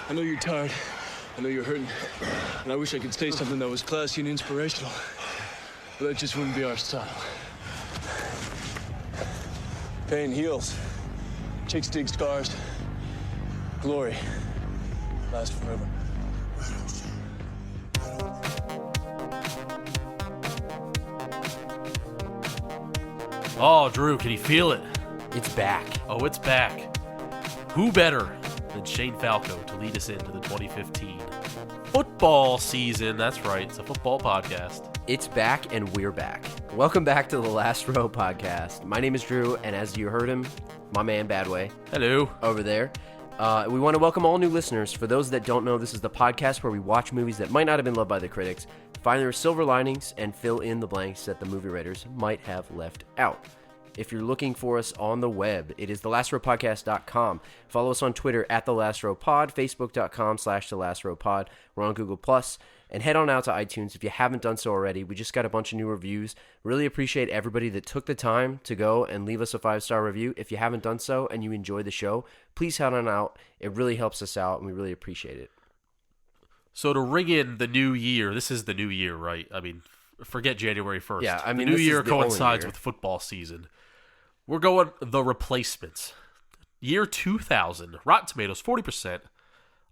I know you're tired. I know you're hurting. And I wish I could say something that was classy and inspirational. But that just wouldn't be our style. Pain heals. Chicks dig scars. Glory lasts forever. Oh, Drew, can you feel it? It's back. Oh, it's back. Who better than Shane Falco to lead us into the 2015 football season? That's right, it's a football podcast. It's back, and we're back. Welcome back to the Last Row podcast. My name is Drew, and as you heard him, my man Badway. Hello. Over there. We want to welcome all new listeners. For those that don't know, this is the podcast where we watch movies that might not have been loved by the critics, find their silver linings, and fill in the blanks that the movie writers might have left out. If you're looking for us on the web, it is thelastrowpodcast.com. Follow us on Twitter at thelastrowpod, facebook.com/thelastrowpod. We're on Google+, and head on out to iTunes if you haven't done so already. We just got a bunch of new reviews. Really appreciate everybody that took the time to go and leave us a 5-star review. If you haven't done so and you enjoy the show, please head on out. It really helps us out, and we really appreciate it. So to ring in the new year, this is the new year, right? I mean, forget January 1st. Yeah, I mean, the new this year is the coincides only year. with football season. We're going The Replacements. Year 2000. Rotten Tomatoes, 40%.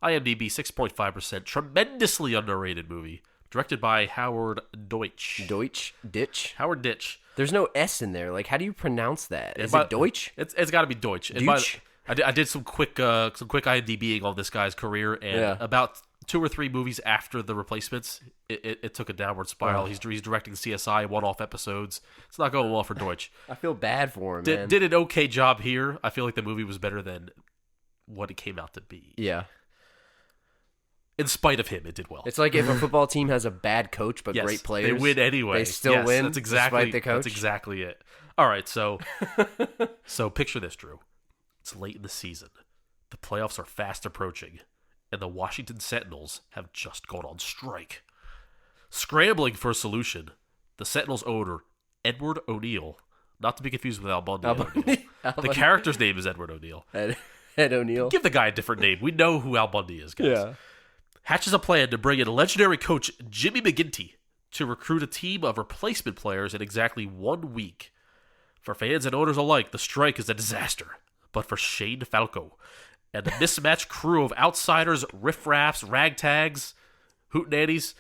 IMDb, 6.5%. Tremendously underrated movie. Directed by Howard Deutsch. Ditch? Howard Ditch. There's no S in there. Like, how do you pronounce that? Is it Deutsch? It's got to be Deutsch. Deutsch? I did some quick IMDbing on this guy's career, and about 2 or 3 movies after The Replacements, it took a downward spiral. He's directing CSI one-off episodes. It's not going well for Deutsch. I feel bad for him, man. Did an okay job here. I feel like the movie was better than what it came out to be. Yeah. In spite of him, it did well. It's like if a football team has a bad coach but Yes, great players. they win anyway. They still win That's exactly, despite the coach. That's exactly it. All right, so picture this, Drew. It's late in the season. The playoffs are fast approaching, and the Washington Sentinels have just gone on strike. Scrambling for a solution, the Sentinels owner, Edward O'Neill, not to be confused with Al Bundy. The character's name is Edward O'Neill. Ed O'Neill. Give the guy a different name. We know who Al Bundy is, guys. Yeah. Hatches a plan to bring in legendary coach Jimmy McGinty to recruit a team of replacement players in exactly 1 week. For fans and owners alike, the strike is a disaster. But for Shane Falco and the mismatched crew of outsiders, riffraffs, ragtags, hootenannies,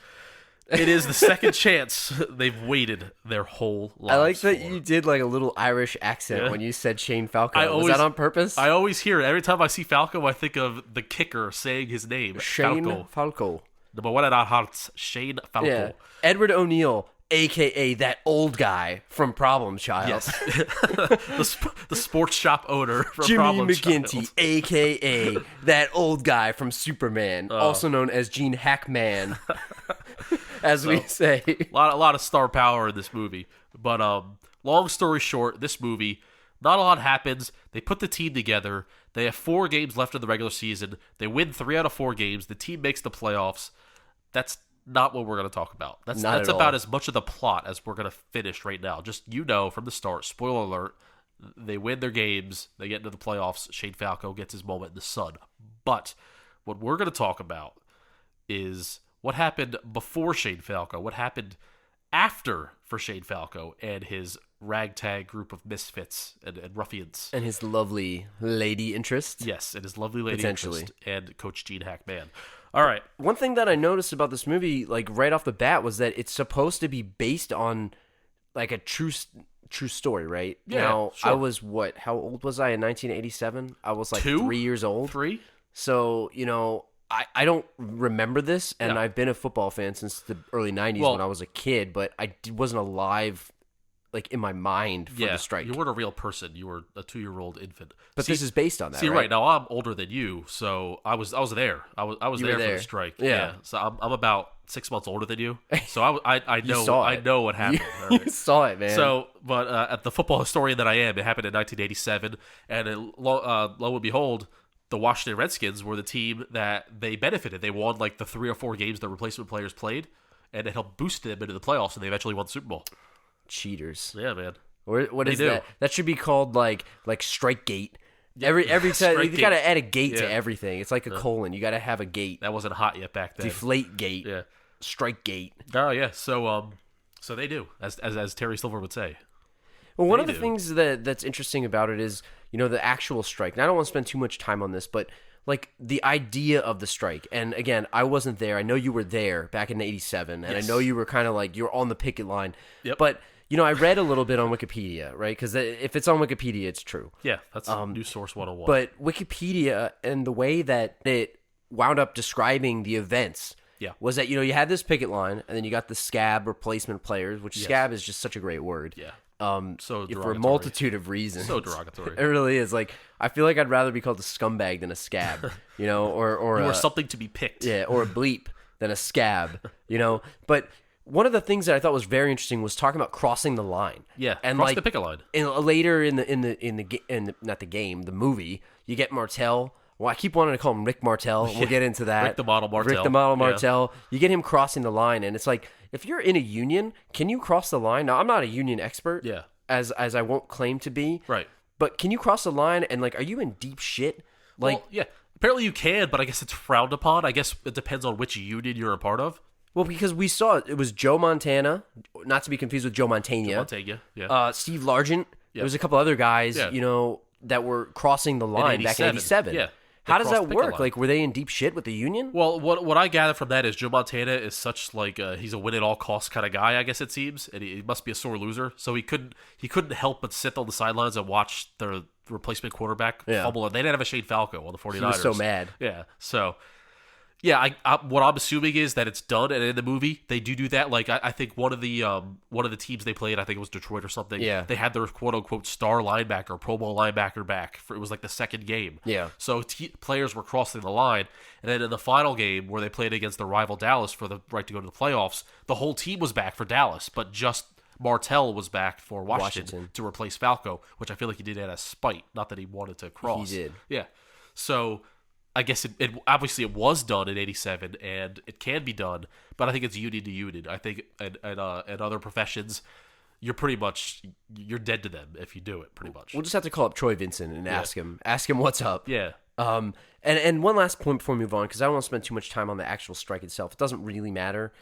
it is the second chance they've waited their whole lives. I like that for. you did like a little Irish accent when you said Shane Falco. Was that on purpose? I always hear it. Every time I see Falco, I think of the kicker saying his name. Shane Falco. Number one at our hearts, Shane Falco. Yeah. Edward O'Neill, a.k.a. that old guy from Problem Child. Yes. the sports shop owner from Jimmy Problem McGinty, Child. a.k.a. that old guy from Superman, also known as Gene Hackman, as we say. A lot of star power in this movie. But long story short, this movie, not a lot happens. They put the team together. They have 4 games left in the regular season. They win 3 out of 4 games. The team makes the playoffs. That's not what we're going to talk about. That's about as much of the plot as we're going to finish right now. Just, from the start, spoiler alert, they win their games, they get into the playoffs, Shane Falco gets his moment in the sun. But what we're going to talk about is what happened before Shane Falco, what happened after for Shane Falco and his ragtag group of misfits and ruffians. And his lovely lady interest. Yes, and his lovely lady Potentially. interest and Coach Gene Hackman. All right. One thing that I noticed about this movie, like right off the bat, was that it's supposed to be based on like a true story, right? Yeah, Now, sure. I was how old was I in 1987? I was like 2? 3 years old. 3? So, I don't remember this, and Yeah. I've been a football fan since the early 90s when I was a kid, but I wasn't alive like in my mind for the strike. You weren't a real person. You were a 2-year-old infant. But this is based on that, See, right? right now I'm older than you, so I was there. I was You there were for there. the strike. Yeah. So I'm about 6 months older than you. So I know saw I it. know what happened. all You right? saw it, man. So, but at the football historian that I am, it happened in 1987, and lo and behold, the Washington Redskins were the team that they benefited. They won like the 3 or 4 games the replacement players played, and it helped boost them into the playoffs, and they eventually won the Super Bowl. Cheaters. Yeah, man. What is do. that? That should be called like Strikegate. Every time Strike you got to gate. add a gate to Yeah. everything. It's like a colon. You got to have a gate. That wasn't hot yet back then. Deflate gate. Yeah. Strike gate. Oh yeah. So they do, as Terry Silver would say. Well, one of They the do. things that's interesting about it is, the actual strike. And I don't want to spend too much time on this, but like the idea of the strike. And again, I wasn't there. I know you were there back in '87, and Yes. I know you were kind of like you were on the picket line. Yep. But I read a little bit on Wikipedia, right? Because if it's on Wikipedia, it's true. Yeah, that's News Source 101. But Wikipedia and the way that it wound up describing the events was that, you had this picket line, and then you got the scab replacement players, which scab is just such a great word. Yeah. For So a derogatory. multitude of reasons. So derogatory. It really is. Like, I feel like I'd rather be called a scumbag than a scab, or something to be picked. yeah, or a bleep than a scab, But one of the things that I thought was very interesting was talking about crossing the line. Yeah, and cross like the picket line. Later in the movie, you get Martell. Well, I keep wanting to call him Rick Martell. We'll get into that. Rick the Model Martell. Rick the Model Yeah. Martell. You get him crossing the line, and it's like, if you're in a union, can you cross the line? Now, I'm not a union expert. Yeah. As I won't claim to be. Right. But can you cross the line, and like, are you in deep shit? Like, Well, yeah. Apparently you can, but I guess it's frowned upon. I guess it depends on which union you're a part of. well, because we saw it was Joe Montana, not to be confused with Joe Montana. Montana, yeah. Steve Largent. Yeah. There was a couple other guys, Yeah. that were crossing the line back in 87. Yeah. How They does crossed that the picket work? line. Like, were they in deep shit with the union? Well, what I gather from that is Joe Montana is such like he's a win at all costs kind of guy, I guess it seems, and he must be a sore loser. So he couldn't help but sit on the sidelines and watch the replacement quarterback fumble. And they didn't have a Shane Falco on the 49ers. He was so mad. Yeah. So yeah, I what I'm assuming is that it's done, and in the movie they do that. Like I think one of the teams they played, I think it was Detroit or something. Yeah. They had their quote unquote star linebacker, Pro Bowl linebacker back for it was like the second game. Yeah. So players were crossing the line, and then in the final game where they played against the rival Dallas for the right to go to the playoffs, the whole team was back for Dallas, but just Martell was back for Washington to replace Falco, which I feel like he did out of spite, not that he wanted to cross. He did. Yeah. So I guess it obviously it was done in '87, and it can be done, but I think it's union to union. I think in other professions, you're dead to them if you do it. Pretty much. We'll just have to call up Troy Vincent and ask him what's up. Yeah. And one last point before we move on, because I don't want to spend too much time on the actual strike itself. It doesn't really matter.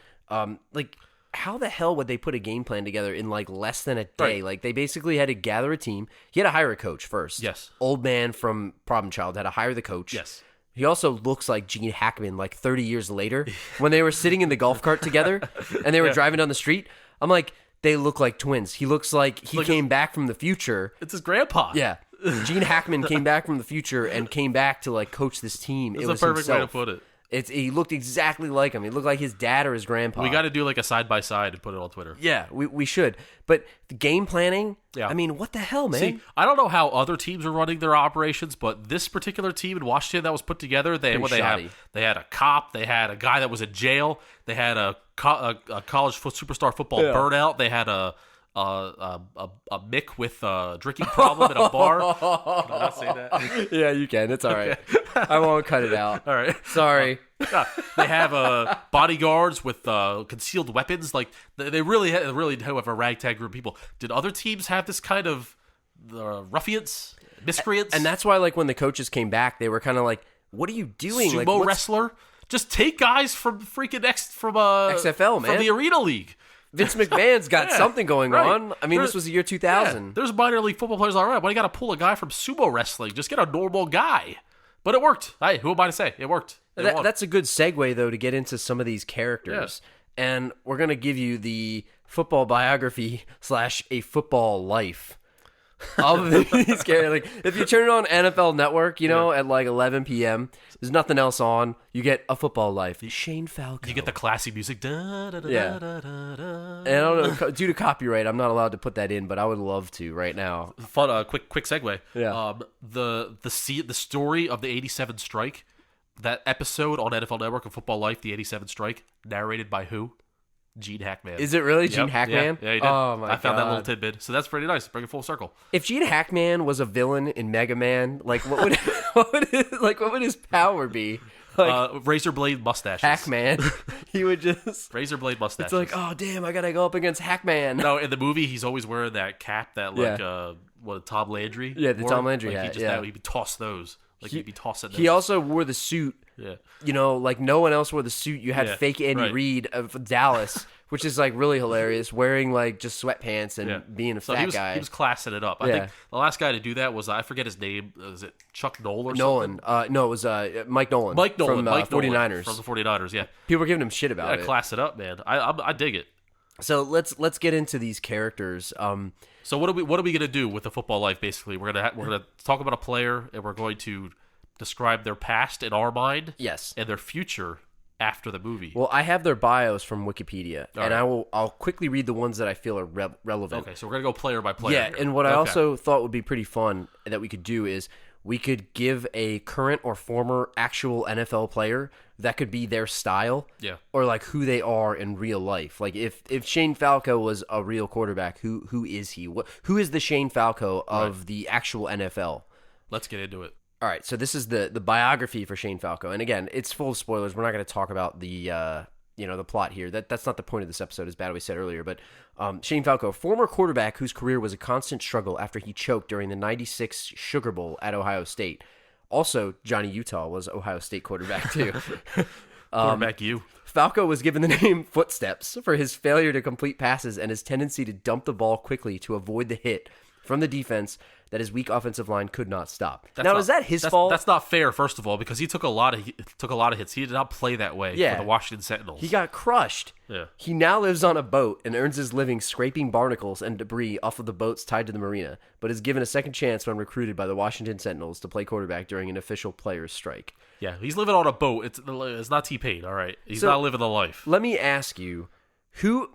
Like, how the hell would they put a game plan together in like less than a day? Right. Like, they basically had to gather a team. He had to hire a coach first. Yes. Old man from Problem Child had to hire the coach. Yes. He also looks like Gene Hackman like 30 years later when they were sitting in the golf cart together and they were driving down the street. I'm like, they look like twins. He looks like he came back from the future. It's his grandpa. Yeah. Gene Hackman came back from the future and came back to like coach this team. That's it was a perfect way to himself. put it. He looked exactly like him. He looked like his dad or his grandpa. We got to do like a side by side and put it on Twitter. Yeah, we should. But the game planning, Yeah. I mean, what the hell, man? See, I don't know how other teams are running their operations, but this particular team in Washington that was put together, they shoddy. had a cop, they had a guy that was in jail, they had a college superstar football burnout, they had a Mick with a drinking problem in a bar. Can I not say that? Yeah, you can. It's all right. I won't cut it out. All right. Sorry. They have bodyguards with concealed weapons. Like they really have a ragtag group of people. Did other teams have this kind of ruffians, miscreants? And that's why, like, when the coaches came back, they were kind of like, "What are you doing? Sumo like, what's- wrestler? Just take guys from freaking XFL, man. from the Arena League. Vince McMahon's got Yeah, something going right. on. I mean, this was the year 2000. Yeah, there's minor league football players all right. Why do you got to pull a guy from sumo wrestling? Just get a normal guy. But it worked. Hey, who am I to say? It worked. They won. That's a good segue, though, to get into some of these characters. And we're going to give you the football biography / a football life of these characters. Like, if you turn it on NFL Network, at like 11 p.m., there's nothing else on. You get a football life. Shane Falco. You get the classy music. Da, da, da, Yeah. da, da, da. And I don't know, due to copyright, I'm not allowed to put that in, but I would love to right now. Fun, quick segue. Yeah. The story of the '87 strike, that episode on NFL Network of Football Life, the '87 strike, narrated by who? Gene Hackman. Is it really Gene Yep. Hackman? Yeah, he did. Oh my god! I found that little tidbit, so that's pretty nice. Bring it full circle. If Gene Hackman was a villain in Mega Man, like what would what would his power be? Razor blade mustaches. Hackman. He would just Razor blade mustaches. It's like, oh damn, I gotta go up against Hackman. No, in the movie, he's always wearing that cap that Tom Landry. Yeah, the wore. Tom Landry like, hat. He'd be toss those. Like he'd be tossing those. He also wore the suit. Yeah. You know, like no one else wore the suit. You had fake Andy Reid of Dallas, which is like really hilarious, wearing like just sweatpants and being a fat guy. He was classing it up. I think the last guy to do that was, I forget his name. Was it Chuck Noll or Nolan. something? No, it was Mike Nolan. Mike Nolan. From Mike 49ers. From the 49ers, yeah. People were giving him shit about it. Class it up, man. I dig it. So let's get into these characters. So what are we gonna do with the football life? Basically, we're gonna talk about a player, and we're going to describe their past in our mind, yes, and their future after the movie. Well, I have their bios from Wikipedia, All and right. I'll quickly read the ones that I feel are relevant. Okay, so we're gonna go player by player. Yeah, here. and what I also thought would be pretty fun that we could do is we could give a current or former actual NFL player that could be their style, or like who they are in real life. Like if Shane Falco was a real quarterback, who is he? Who is the Shane Falco of the actual NFL? Let's get into it. All right, so this is the biography for Shane Falco, and again, it's full of spoilers. We're not going to talk about the the plot here. That's not the point of this episode, as Badway said earlier. But Shane Falco, former quarterback whose career was a constant struggle after he choked during the '96 Sugar Bowl at Ohio State. Also, Johnny Utah was Ohio State quarterback too. Quarterback you. Falco was given the name Footsteps for his failure to complete passes and his tendency to dump the ball quickly to avoid the hit from the defense that his weak offensive line could not stop. Is that his fault? That's not fair, first of all, because he took a lot of hits. He did not play that way for the Washington Sentinels. He got crushed. Yeah. He now lives on a boat and earns his living scraping barnacles and debris off of the boats tied to the marina, but is given a second chance when recruited by the Washington Sentinels to play quarterback during an official players' strike. Yeah, he's living on a boat. It's not T-Pain, all right? He's not living the life. Let me ask you, who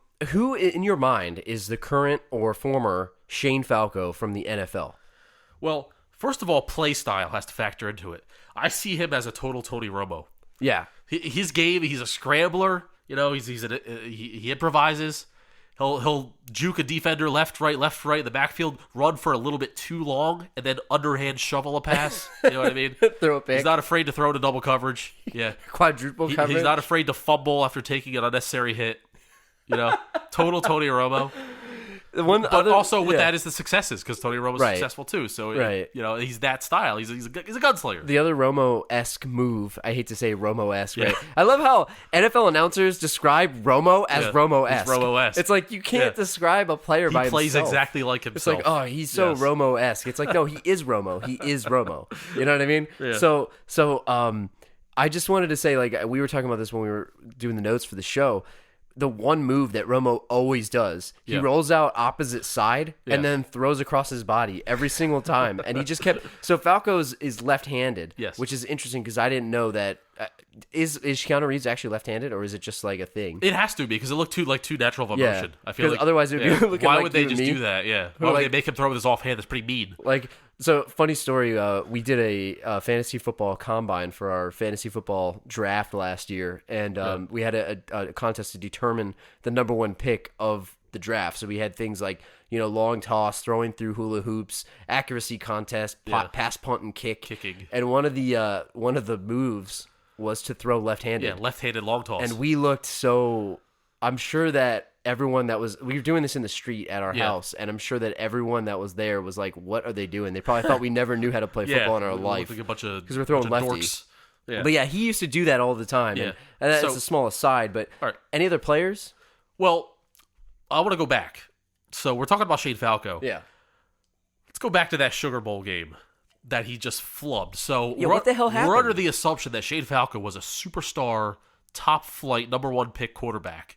in your mind is the current or former Shane Falco from the NFL? Well, first of all, play style has to factor into it. I see him as a total Tony Romo. Yeah. His game, he's a scrambler. You know, he improvises. He'll juke a defender left, right, in the backfield, run for a little bit too long, and then underhand shovel a pass. You know what I mean? Throw a pick. He's not afraid to throw to double coverage. Yeah. Quadruple coverage. He's not afraid to fumble after taking an unnecessary hit. You know, total Tony Romo. That is the successes, because Tony Romo's successful too. So he's that style. He's a gunslinger. The other Romo-esque move, I hate to say Romo-esque, right? I love how NFL announcers describe Romo as Romo-esque. He's Romo-esque. It's like you can't describe a player by himself. He plays exactly like himself. It's like, oh, he's so Romo-esque. It's like, no, he is Romo. He is Romo. You know what I mean? Yeah. So I just wanted to say, like, we were talking about this when we were doing the notes for the show. The one move that Romo always does, he rolls out opposite side and then throws across his body every single time. And he just kept... So Falco's is left-handed, which is interesting because I didn't know that. Is Keanu Reeves actually left-handed, or is it just like a thing? It has to be, because it looked too natural of a motion. I feel like otherwise it would be looking why like would they you and just me? do that? Yeah. Why would they make him throw with his offhand? That's pretty mean. Like, so funny story. We did a fantasy football combine for our fantasy football draft last year, and we had a contest to determine the number one pick of the draft. So we had things like, long toss, throwing through hula hoops, accuracy contest, pass, punt, and kicking. And one of the moves was to throw left-handed. Yeah, left-handed long toss. And we looked so... I'm sure that everyone that was... We were doing this in the street at our house, and I'm sure that everyone that was there was like, what are they doing? They probably thought we never knew how to play football in our life. Like a bunch of... Because we're throwing lefties. Dorks. Yeah. But yeah, he used to do that all the time. Yeah. And that's a small aside, but any other players? Well, I want to go back. So we're talking about Shane Falco. Yeah. Let's go back to that Sugar Bowl game that he just flubbed. So what the hell happened? We're under the assumption that Shane Falco was a superstar, top flight, number one pick quarterback.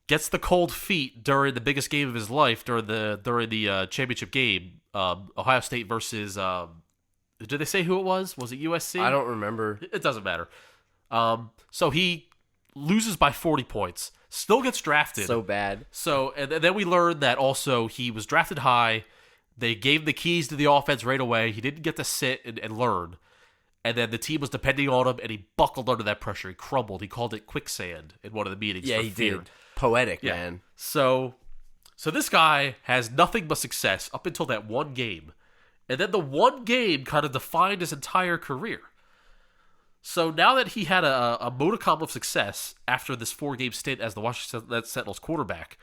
Gets the cold feet during the biggest game of his life, during the championship game, Ohio State versus. Did they say who it was? Was it USC? I don't remember. It doesn't matter. So he loses by 40 points. Still gets drafted. So bad. So and then we learned that also he was drafted high. They gave the keys to the offense right away. He didn't get to sit and learn. And then the team was depending on him, and he buckled under that pressure. He crumbled. He called it quicksand in one of the meetings. Yeah, for he fear. did. Poetic, man. So this guy has nothing but success up until that one game. And then the one game kind of defined his entire career. So now that he had a modicum of success after this 4-game stint as the Washington Sentinels quarterback,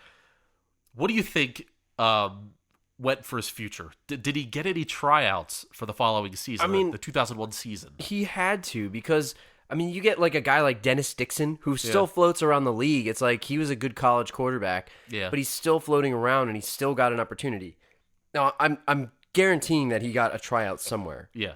what do you think went for his future? Did he get any tryouts for the following season? I mean, the 2001 season. He had to because, I mean, you get like a guy like Dennis Dixon who still floats around the league. It's like he was a good college quarterback, but he's still floating around and he's still got an opportunity. Now, I'm guaranteeing that he got a tryout somewhere. Yeah.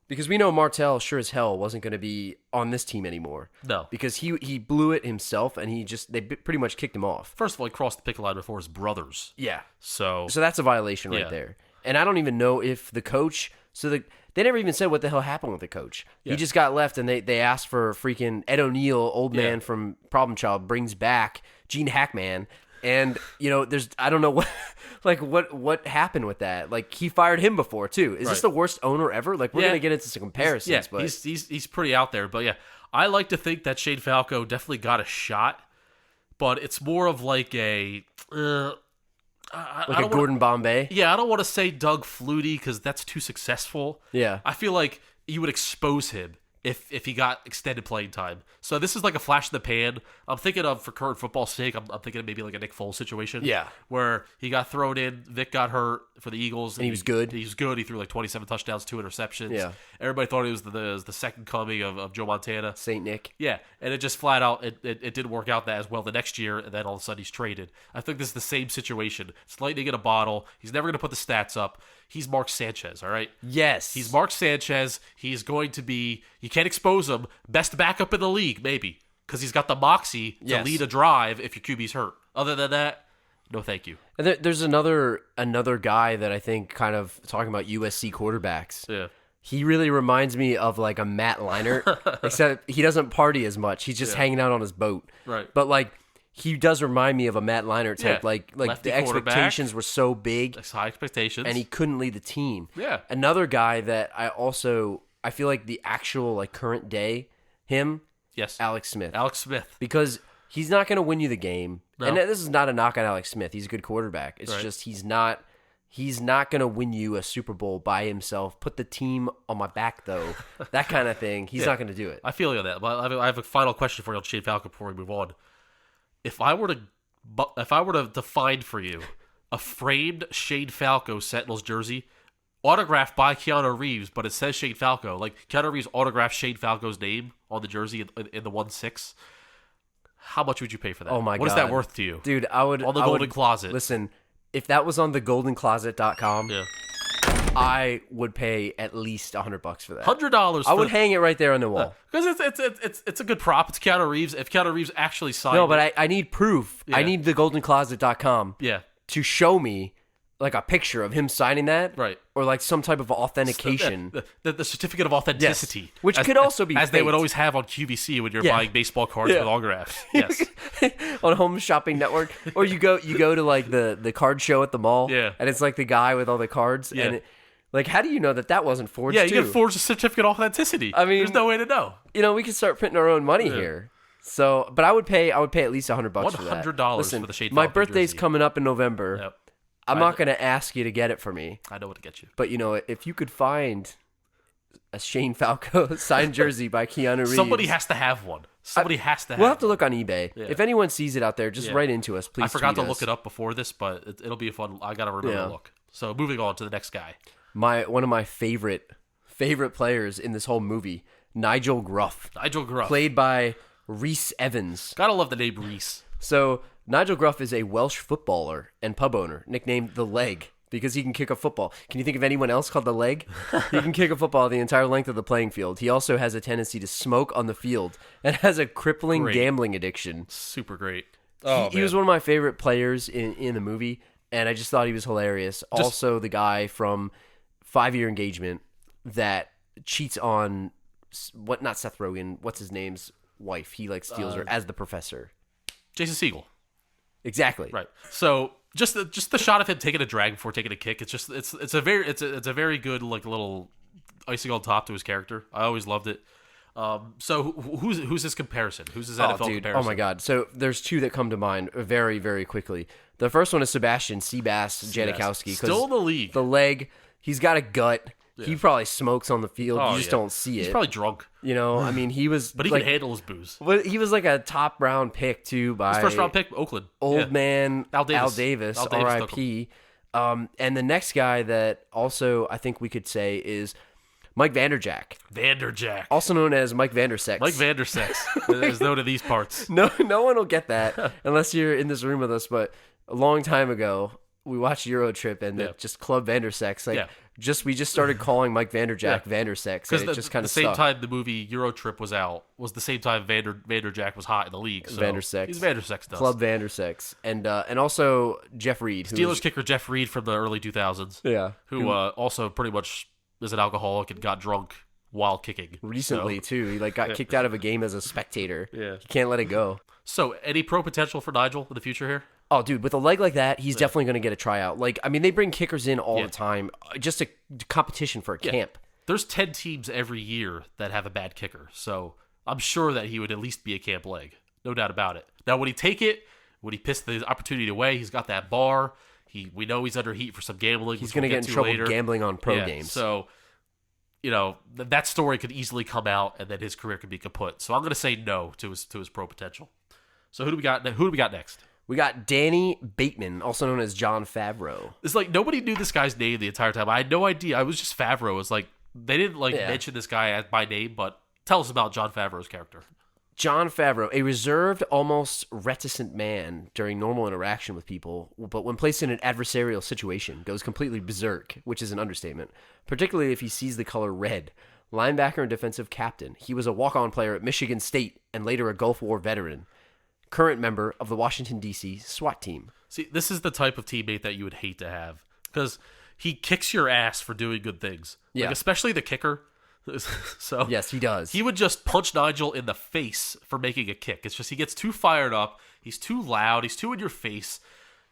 Because we know Martell sure as hell wasn't going to be on this team anymore. No. Because he blew it himself and they pretty much kicked him off. First of all, he crossed the picket line before his brothers. Yeah. So that's a violation right there. And I don't even know if the coach... They never even said what the hell happened with the coach. Yeah. He just got left and they asked for freaking Ed O'Neill, old man from Problem Child, brings back Gene Hackman. And, I don't know what happened with that. Like, he fired him before, too. Is this the worst owner ever? Like, we're going to get into some comparisons. But he's pretty out there. But, yeah, I like to think that Shane Falco definitely got a shot. But it's more of like a... Gordon Bombay? Yeah, I don't want to say Doug Flutie because that's too successful. Yeah. I feel like you would expose him if he got extended playing time. So this is like a flash in the pan. I'm thinking of, for current football's sake, I'm thinking of maybe like a Nick Foles situation. Yeah. Where he got thrown in, Vic got hurt for the Eagles. And he was good. He was good. He threw like 27 touchdowns, 2 interceptions. Yeah. Everybody thought he was the second coming of Joe Montana. Saint Nick. Yeah. And it just flat out, it didn't work out that as well the next year, and then all of a sudden he's traded. I think this is the same situation. It's lightning in a bottle. He's never going to put the stats up. He's Mark Sanchez, all right? Yes. He's Mark Sanchez. He's going to be, you can't expose him, best backup in the league, maybe, because he's got the moxie to lead a drive if your QB's hurt. Other than that, no thank you. And there's another guy that I think, kind of talking about USC quarterbacks. Yeah. He really reminds me of like a Matt Leinart, except he doesn't party as much. He's just hanging out on his boat. Right. But like, he does remind me of a Matt Leinart type. Yeah. Like Lefty the expectations were so big. That's high expectations. And he couldn't lead the team. Yeah. Another guy that I feel like the actual like current day him. Yes. Alex Smith. Alex Smith. Because he's not going to win you the game. No. And this is not a knock on Alex Smith. He's a good quarterback. It's just he's not going to win you a Super Bowl by himself. Put the team on my back, though. That kind of thing. He's not going to do it. I feel you on that. But I have a final question for you on Shane Falco before we move on. If I were to define for you a framed Shane Falco Sentinels jersey, autographed by Keanu Reeves, but it says Shane Falco, like Keanu Reeves autographed Shane Falco's name on the jersey in the 1/6, how much would you pay for that? Oh my God. What is that worth to you? Dude, I would... On the Golden Closet. Listen, if that was on thegoldencloset.com, I would pay at least $100 for that. $100. I would hang it right there on the wall. Because it's a good prop. It's Keanu Reeves. If Keanu Reeves actually signed No, but I need proof. Yeah. I need thegoldencloset.com to show me like a picture of him signing that. Right. Or like some type of authentication. The certificate of authenticity. Yes. Which could also be as faked. they would always have on QVC when you're buying baseball cards with autographs. Yes. On Home Shopping Network. Or you go to like the card show at the mall. Yeah. And it's like the guy with all the cards. Yeah. And like, how do you know that wasn't forged Yeah, you too? get forged a certificate of authenticity. I mean, there's no way to know. We could start printing our own money here. So, but I would pay at least $100 for that. $100 Listen, for the Shane my Falco birthday's jersey. coming up in November. Yep. I'm not going to ask you to get it for me. I know what to get you. But, if you could find a Shane Falco signed jersey by Keanu Reeves. Somebody has to have one. We'll have to look on eBay. Yeah. If anyone sees it out there, just write into us, please. I forgot to tweet look us. it up before this, but it'll be a fun. I got to remember to look. So moving on to the next guy. One of my favorite players in this whole movie, Nigel Gruff. Played by Reese Evans. Gotta love the name Reese. So Nigel Gruff is a Welsh footballer and pub owner, nicknamed The Leg, because he can kick a football. Can you think of anyone else called The Leg? He can kick a football the entire length of the playing field. He also has a tendency to smoke on the field and has a crippling gambling addiction. Super great. He was one of my favorite players in the movie, and I just thought he was hilarious. Also, the guy from 5 Year Engagement that cheats on not Seth Rogen, what's his name's wife. He steals her as the professor. Jason Segel. Exactly. Right. So just the shot of him taking a drag before taking a kick. It's a very good little icing on top to his character. I always loved it. So who's his comparison? Who's his NFL comparison? Oh my God! So there's two that come to mind very, very quickly. The first one is Sebastian Seabass Janikowski. Still in the league. The Leg. He's got a gut. He probably smokes on the field. Oh, You just don't see it. He's probably drunk. You know, I mean, he was But he like, can handle his booze. Well, he was like a top round pick too by His first round pick, Oakland. old man Al Davis. Al Davis, Al Davis took R.I.P. And the next guy that also I think we could say is Mike Vanderjack, also known as Mike Vandersex. Mike Vandersex is known in these parts. No one will get that unless you're in this room with us. But a long time ago, we watched Euro Trip and just Club Vandersex. We just started calling Mike Vanderjack Vandersex. Because it just kind the of same stuck. time the movie Euro Trip was out was the same time Vanderjack was hot in the league. So Vandersex. He's Vandersex does. Club Vandersex. And also Jeff Reed. Steelers kicker Jeff Reed from the early 2000s. Yeah. Who also pretty much is an alcoholic and got drunk while kicking. Recently, too. He got kicked out of a game as a spectator. Yeah. He can't let it go. So, any pro potential for Nigel in the future here? Oh, dude, with a leg like that, he's definitely going to get a tryout. They bring kickers in all the time. Just a competition for a camp. There's 10 teams every year that have a bad kicker. So, I'm sure that he would at least be a camp leg. No doubt about it. Now, would he take it? Would he piss the opportunity away? He's got that bar. We know he's under heat for some gambling. He's going to get in trouble gambling on pro games. So, that story could easily come out, and then his career could be kaput. So I'm going to say no to his pro potential. So who do we got? Who do we got next? We got Danny Bateman, also known as John Favreau. It's like nobody knew this guy's name the entire time. I had no idea. I was just Favreau. It's like they didn't mention this guy by name, but tell us about John Favreau's character. John Favreau, a reserved, almost reticent man during normal interaction with people, but when placed in an adversarial situation, goes completely berserk, which is an understatement, particularly if he sees the color red. Linebacker and defensive captain, he was a walk-on player at Michigan State and later a Gulf War veteran. Current member of the Washington, D.C. SWAT team. See, this is the type of teammate that you would hate to have because he kicks your ass for doing good things. Yeah. Especially the kicker. So yes, he does. He would just punch Nigel in the face for making a kick. It's just he gets too fired up. He's too loud. He's too in your face.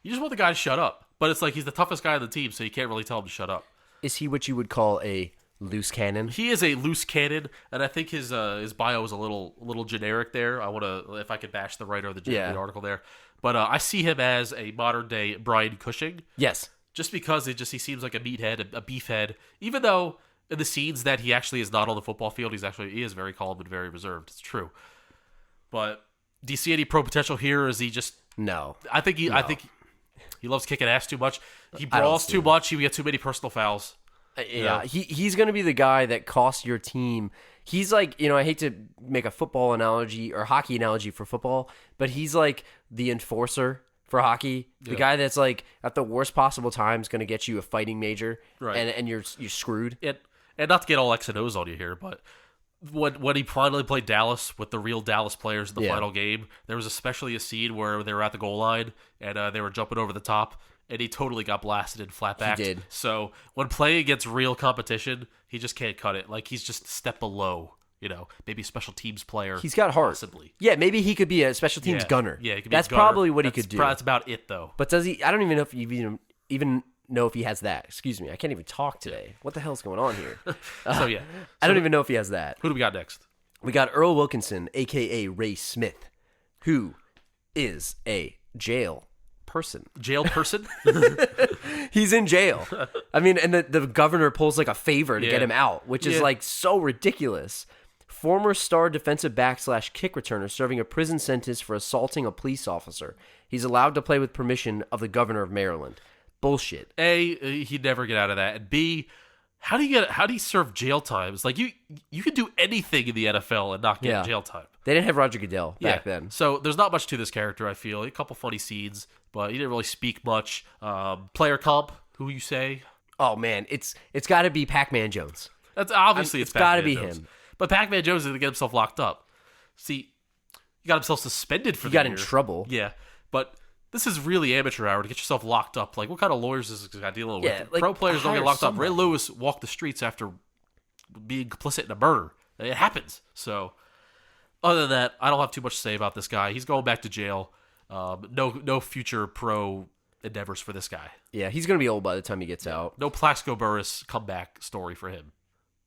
You just want the guy to shut up. But it's like he's the toughest guy on the team, so you can't really tell him to shut up. Is he what you would call a loose cannon? He is a loose cannon, and I think his bio is a little generic there. I want to, if I could bash the writer of the article there. But I see him as a modern day Brian Cushing. Yes. Just because he seems like a meathead, a beefhead, even though in the scenes that he actually is not on the football field, he is very calm and very reserved. It's true. But do you see any pro potential here? Or is he just no? I think he loves kicking ass too much. He brawls too much. He gets too many personal fouls. Yeah, he's going to be the guy that costs your team. He's like, I hate to make a football analogy or hockey analogy for football, but he's like the enforcer for hockey. The guy that's like at the worst possible time is going to get you a fighting major, right? And you're screwed. And not to get all X and O's on you here, but when he finally played Dallas with the real Dallas players in the final game, there was especially a scene where they were at the goal line and they were jumping over the top, and he totally got blasted and flat-backed. He did. So when playing against real competition, he just can't cut it. Like, he's just a step below, maybe a special teams player. He's got heart. Possibly. Yeah, maybe he could be a special teams gunner. Yeah, he could be That's a gunner. probably what he could do. That's about it, though. But does he? I don't even know if you even know if he has that. Excuse me, I can't even talk today. What the hell's going on here? I don't even know if he has that. Who do we got next? We got Earl Wilkinson, a.k.a. Ray Smith, who is a jail person. Jail person? He's in jail. I mean, and the governor pulls like a favor to get him out, which is like so ridiculous. Former star defensive back / kick returner serving a prison sentence for assaulting a police officer. He's allowed to play with permission of the governor of Maryland. Bullshit. A, he'd never get out of that. And B, how do you serve jail time? It's like you can do anything in the NFL and not get jail time. They didn't have Roger Goodell back then. So there's not much to this character, I feel. A couple funny scenes, but he didn't really speak much. Player comp, who you say? Oh man, it's got to be Pac-Man Jones. That's obviously it's got to be Jones. him. But Pac-Man Jones didn't get himself locked up. See, he got himself suspended for the year. He got in trouble. Yeah, but this is really amateur hour to get yourself locked up. Like, what kind of lawyers is this guy dealing with? Like, pro players don't get locked up. Ray somebody. Lewis walked the streets after being complicit in a murder. It happens. So, other than that, I don't have too much to say about this guy. He's going back to jail. No future pro endeavors for this guy. Yeah, he's going to be old by the time he gets out. No Plaxico Burress comeback story for him.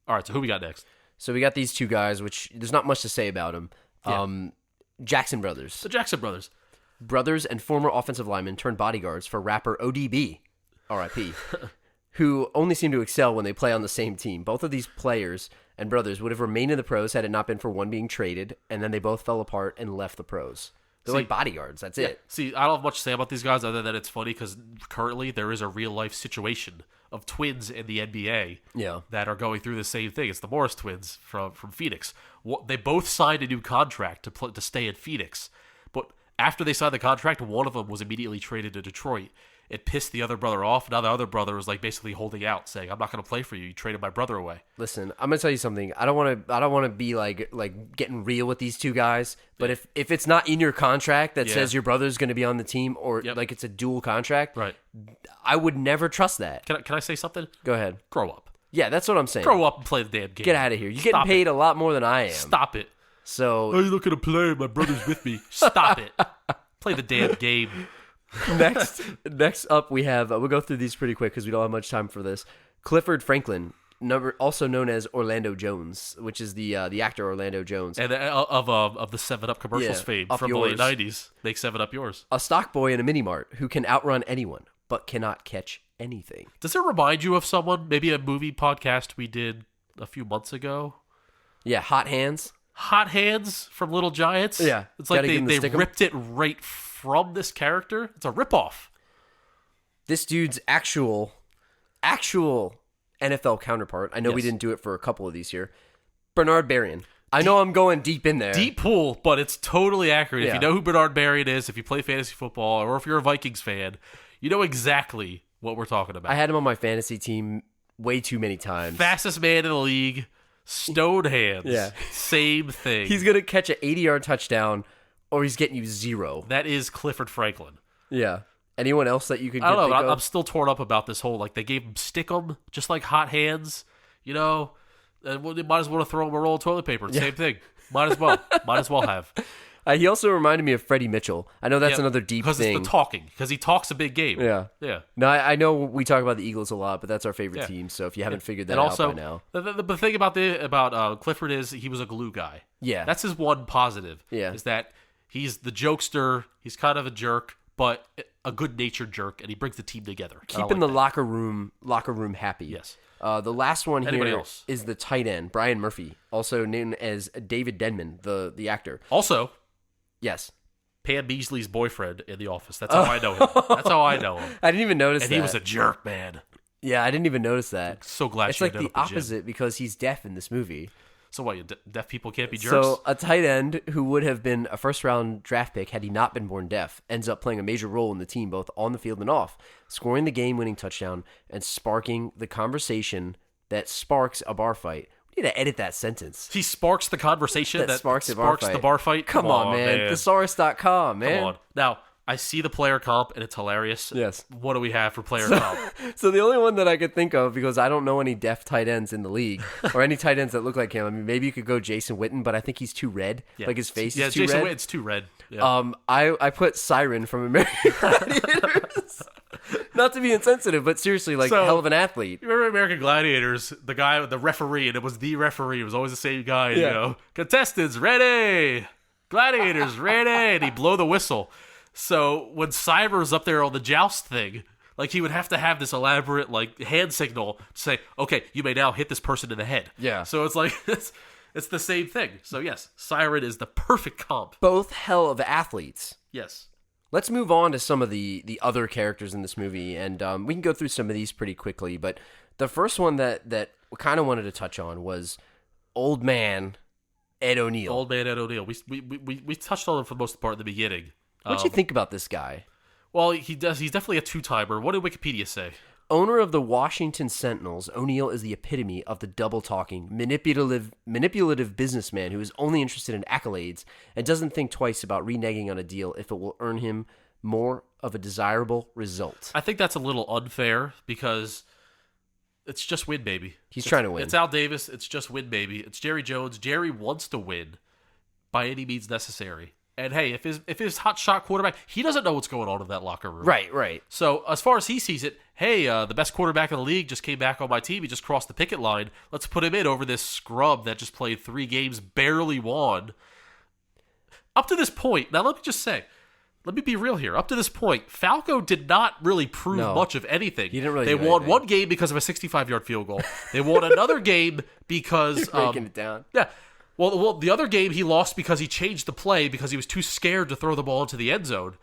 All right, so who we got next? So we got these two guys, which there's not much to say about them. Yeah. Jackson brothers. The Jackson brothers. Brothers and former offensive linemen turned bodyguards for rapper ODB, R.I.P. who only seem to excel when they play on the same team. Both of these players and brothers would have remained in the pros had it not been for one being traded, and then they both fell apart and left the pros. They're like bodyguards. That's it. See, I don't have much to say about these guys other than it's funny because currently there is a real-life situation of twins in the NBA that are going through the same thing. It's the Morris twins from Phoenix. They both signed a new contract to stay in Phoenix, but after they signed the contract, one of them was immediately traded to Detroit. It pissed the other brother off. Now the other brother was like basically holding out, saying, "I'm not going to play for you. You traded my brother away." Listen, I'm going to tell you something. I don't want to be like getting real with these two guys. But if it's not in your contract that says your brother's going to be on the team, or like it's a dual contract, right? I would never trust that. Can I say something? Go ahead. Grow up. Yeah, that's what I'm saying. Grow up and play the damn game. Get out of here. You're getting paid a lot more than I am. Stop it. So, are you looking to play? My brother's with me. Stop it. Play the damn game. Next up, we have we'll go through these pretty quick because we don't have much time for this. Clifford Franklin, also known as Orlando Jones, which is the actor Orlando Jones, and of the 7-Up commercials fame from the late 90s. Make 7-Up yours. A stock boy in a mini mart who can outrun anyone but cannot catch anything. Does it remind you of someone? Maybe a movie podcast we did a few months ago. Yeah, Hot Hands. Hot Hands from Little Giants. Yeah, it's like they ripped it right from this character. It's a ripoff. This dude's actual NFL counterpart. I know we didn't do it for a couple of these here. Bernard Berrien. I know I'm going deep in there. Deep pool, but it's totally accurate. If you know who Bernard Berrien is, if you play fantasy football, or if you're a Vikings fan, you know exactly what we're talking about. I had him on my fantasy team way too many times. Fastest man in the league. Stone hands. Yeah. Same thing. He's going to catch an 80-yard touchdown, or he's getting you 0. That is Clifford Franklin. Yeah. Anyone else that you could I don't know. I'm still torn up about this whole, like, they gave him Stickum, just like Hot Hands, you know? And they might as well throw him a roll of toilet paper. Same thing. Might as well. Might as well have. He also reminded me of Freddie Mitchell. I know that's another deep thing. Because it's the talking. Because he talks a big game. Yeah. Yeah. No, I know we talk about the Eagles a lot, but that's our favorite team. So if you haven't figured that out by now. The thing about Clifford is he was a glue guy. Yeah. That's his one positive. Yeah. Is that he's the jokester. He's kind of a jerk, but a good-natured jerk, and he brings the team together. Keeping the locker room happy. Yes. The last one here else? is the tight end, Brian Murphy, also known as David Denman, the actor. Also... Yes. Pam Beasley's boyfriend in The Office. That's how I know him. That's how I know him. I didn't even notice that. And he was a jerk, man. Yeah, I didn't even notice that. I'm so glad it's like the opposite because he's deaf in this movie. So what, deaf people can't be jerks? So a tight end who would have been a first-round draft pick had he not been born deaf ends up playing a major role in the team both on the field and off, scoring the game-winning touchdown and sparking the conversation that sparks a bar fight. We need to edit that sentence. He sparks the conversation that sparks the bar fight. Come on, man. Thesaurus.com, man. Come on. Now, I see the player comp, and it's hilarious. Yes. What do we have for player comp? So the only one that I could think of, because I don't know any deaf tight ends in the league, or any tight ends that look like him. I mean, maybe you could go Jason Witten, but I think he's too red. Yeah. Like his face is too red. Yeah, Jason Witten's too red. Yeah. I put Siren from American Gladiators. Not to be insensitive, but seriously, hell of an athlete. You remember American Gladiators? The guy, the referee, and it was the referee. It was always the same guy. Yeah. You know, contestants ready, gladiators ready, and he'd blow the whistle. So when Cyber's up there on the joust thing, he would have to have this elaborate hand signal to say, "Okay, you may now hit this person in the head." Yeah. So it's it's the same thing. So yes, Siren is the perfect comp. Both hell of athletes. Yes. Let's move on to some of the other characters in this movie, and we can go through some of these pretty quickly. But the first one that we kind of wanted to touch on was Old Man Ed O'Neill. Old Man Ed O'Neill. We touched on him for the most part in the beginning. What do you think about this guy? Well, he's definitely a two-timer. What did Wikipedia say? Owner of the Washington Sentinels, O'Neill is the epitome of the double-talking, manipulative businessman who is only interested in accolades and doesn't think twice about reneging on a deal if it will earn him more of a desirable result. I think that's a little unfair because it's just win, baby. He's trying to win. It's Al Davis. It's just win, baby. It's Jerry Jones. Jerry wants to win by any means necessary. And hey, if his hot shot quarterback, he doesn't know what's going on in that locker room. Right. So as far as he sees it, hey, the best quarterback in the league just came back on my team. He just crossed the picket line. Let's put him in over this scrub that just played 3 games, barely won. Up to this point, now let me just say, let me be real here. Up to this point, Falco did not really prove much of anything. He didn't really They do won anything. one game because of a 65-yard field goal. They won another game because... breaking it down. Yeah. Well, the other game he lost because he changed the play because he was too scared to throw the ball into the end zone.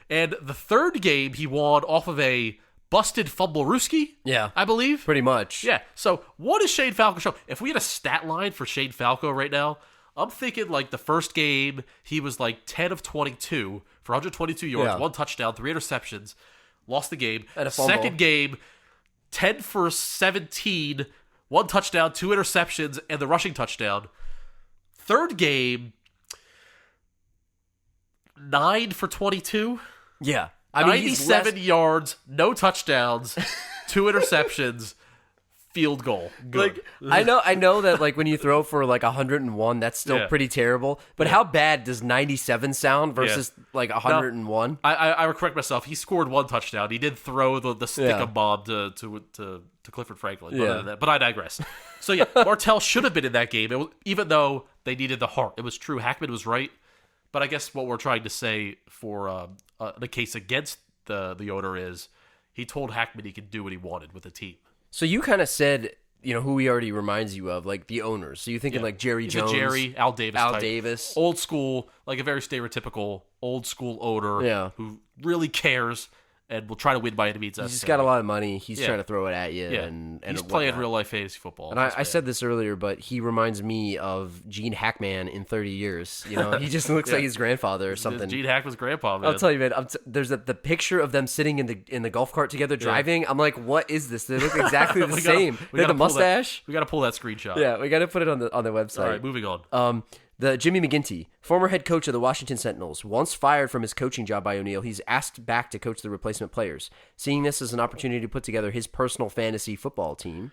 And the third game he won off of a busted fumble-rooski, I believe. Pretty much. Yeah. So what is Shane Falco show? If we had a stat line for Shane Falco right now, I'm thinking like the first game, he was like 10 of 22 for 122 yards, 1 touchdown, 3 interceptions, lost the game. And a fumble. Second game, 10 for 17, 1 touchdown, 2 interceptions, and the rushing touchdown. Third game, 9 for 22. Yeah. 97 yards, no touchdowns, 2 interceptions, field goal. Good. Like I know that like when you throw for like 101, that's still pretty terrible. But how bad does 97 sound versus like 101? I will correct myself. He scored 1 touchdown. He did throw the stick bomb to Clifford Franklin. But I digress. So yeah, Martell should have been in that game, even though they needed the heart. It was true. Hackman was right. But I guess what we're trying to say for the case against the owner is he told Hackman he could do what he wanted with the team. So you kind of said, who he already reminds you of, like the owners. So you're thinking like Jerry Jones. Jerry, Al Davis Al type. Davis. Old school, like a very stereotypical old school owner who really cares and will try to win by any means necessary. He's just got a lot of money. He's trying to throw it at you. Yeah. And he's whatnot. playing real-life fantasy football. And I said this earlier, but he reminds me of Gene Hackman in 30 years. He just looks like his grandfather or something. Gene Hackman's grandpa, man. I'll tell you, man. There's the picture of them sitting in the golf cart together driving. I'm like, what is this? They look exactly the same. They have the mustache. We got to pull that screenshot. Yeah, we got to put it on the website. All right, moving on. The Jimmy McGinty, former head coach of the Washington Sentinels, once fired from his coaching job by O'Neill, he's asked back to coach the replacement players. Seeing this as an opportunity to put together his personal fantasy football team,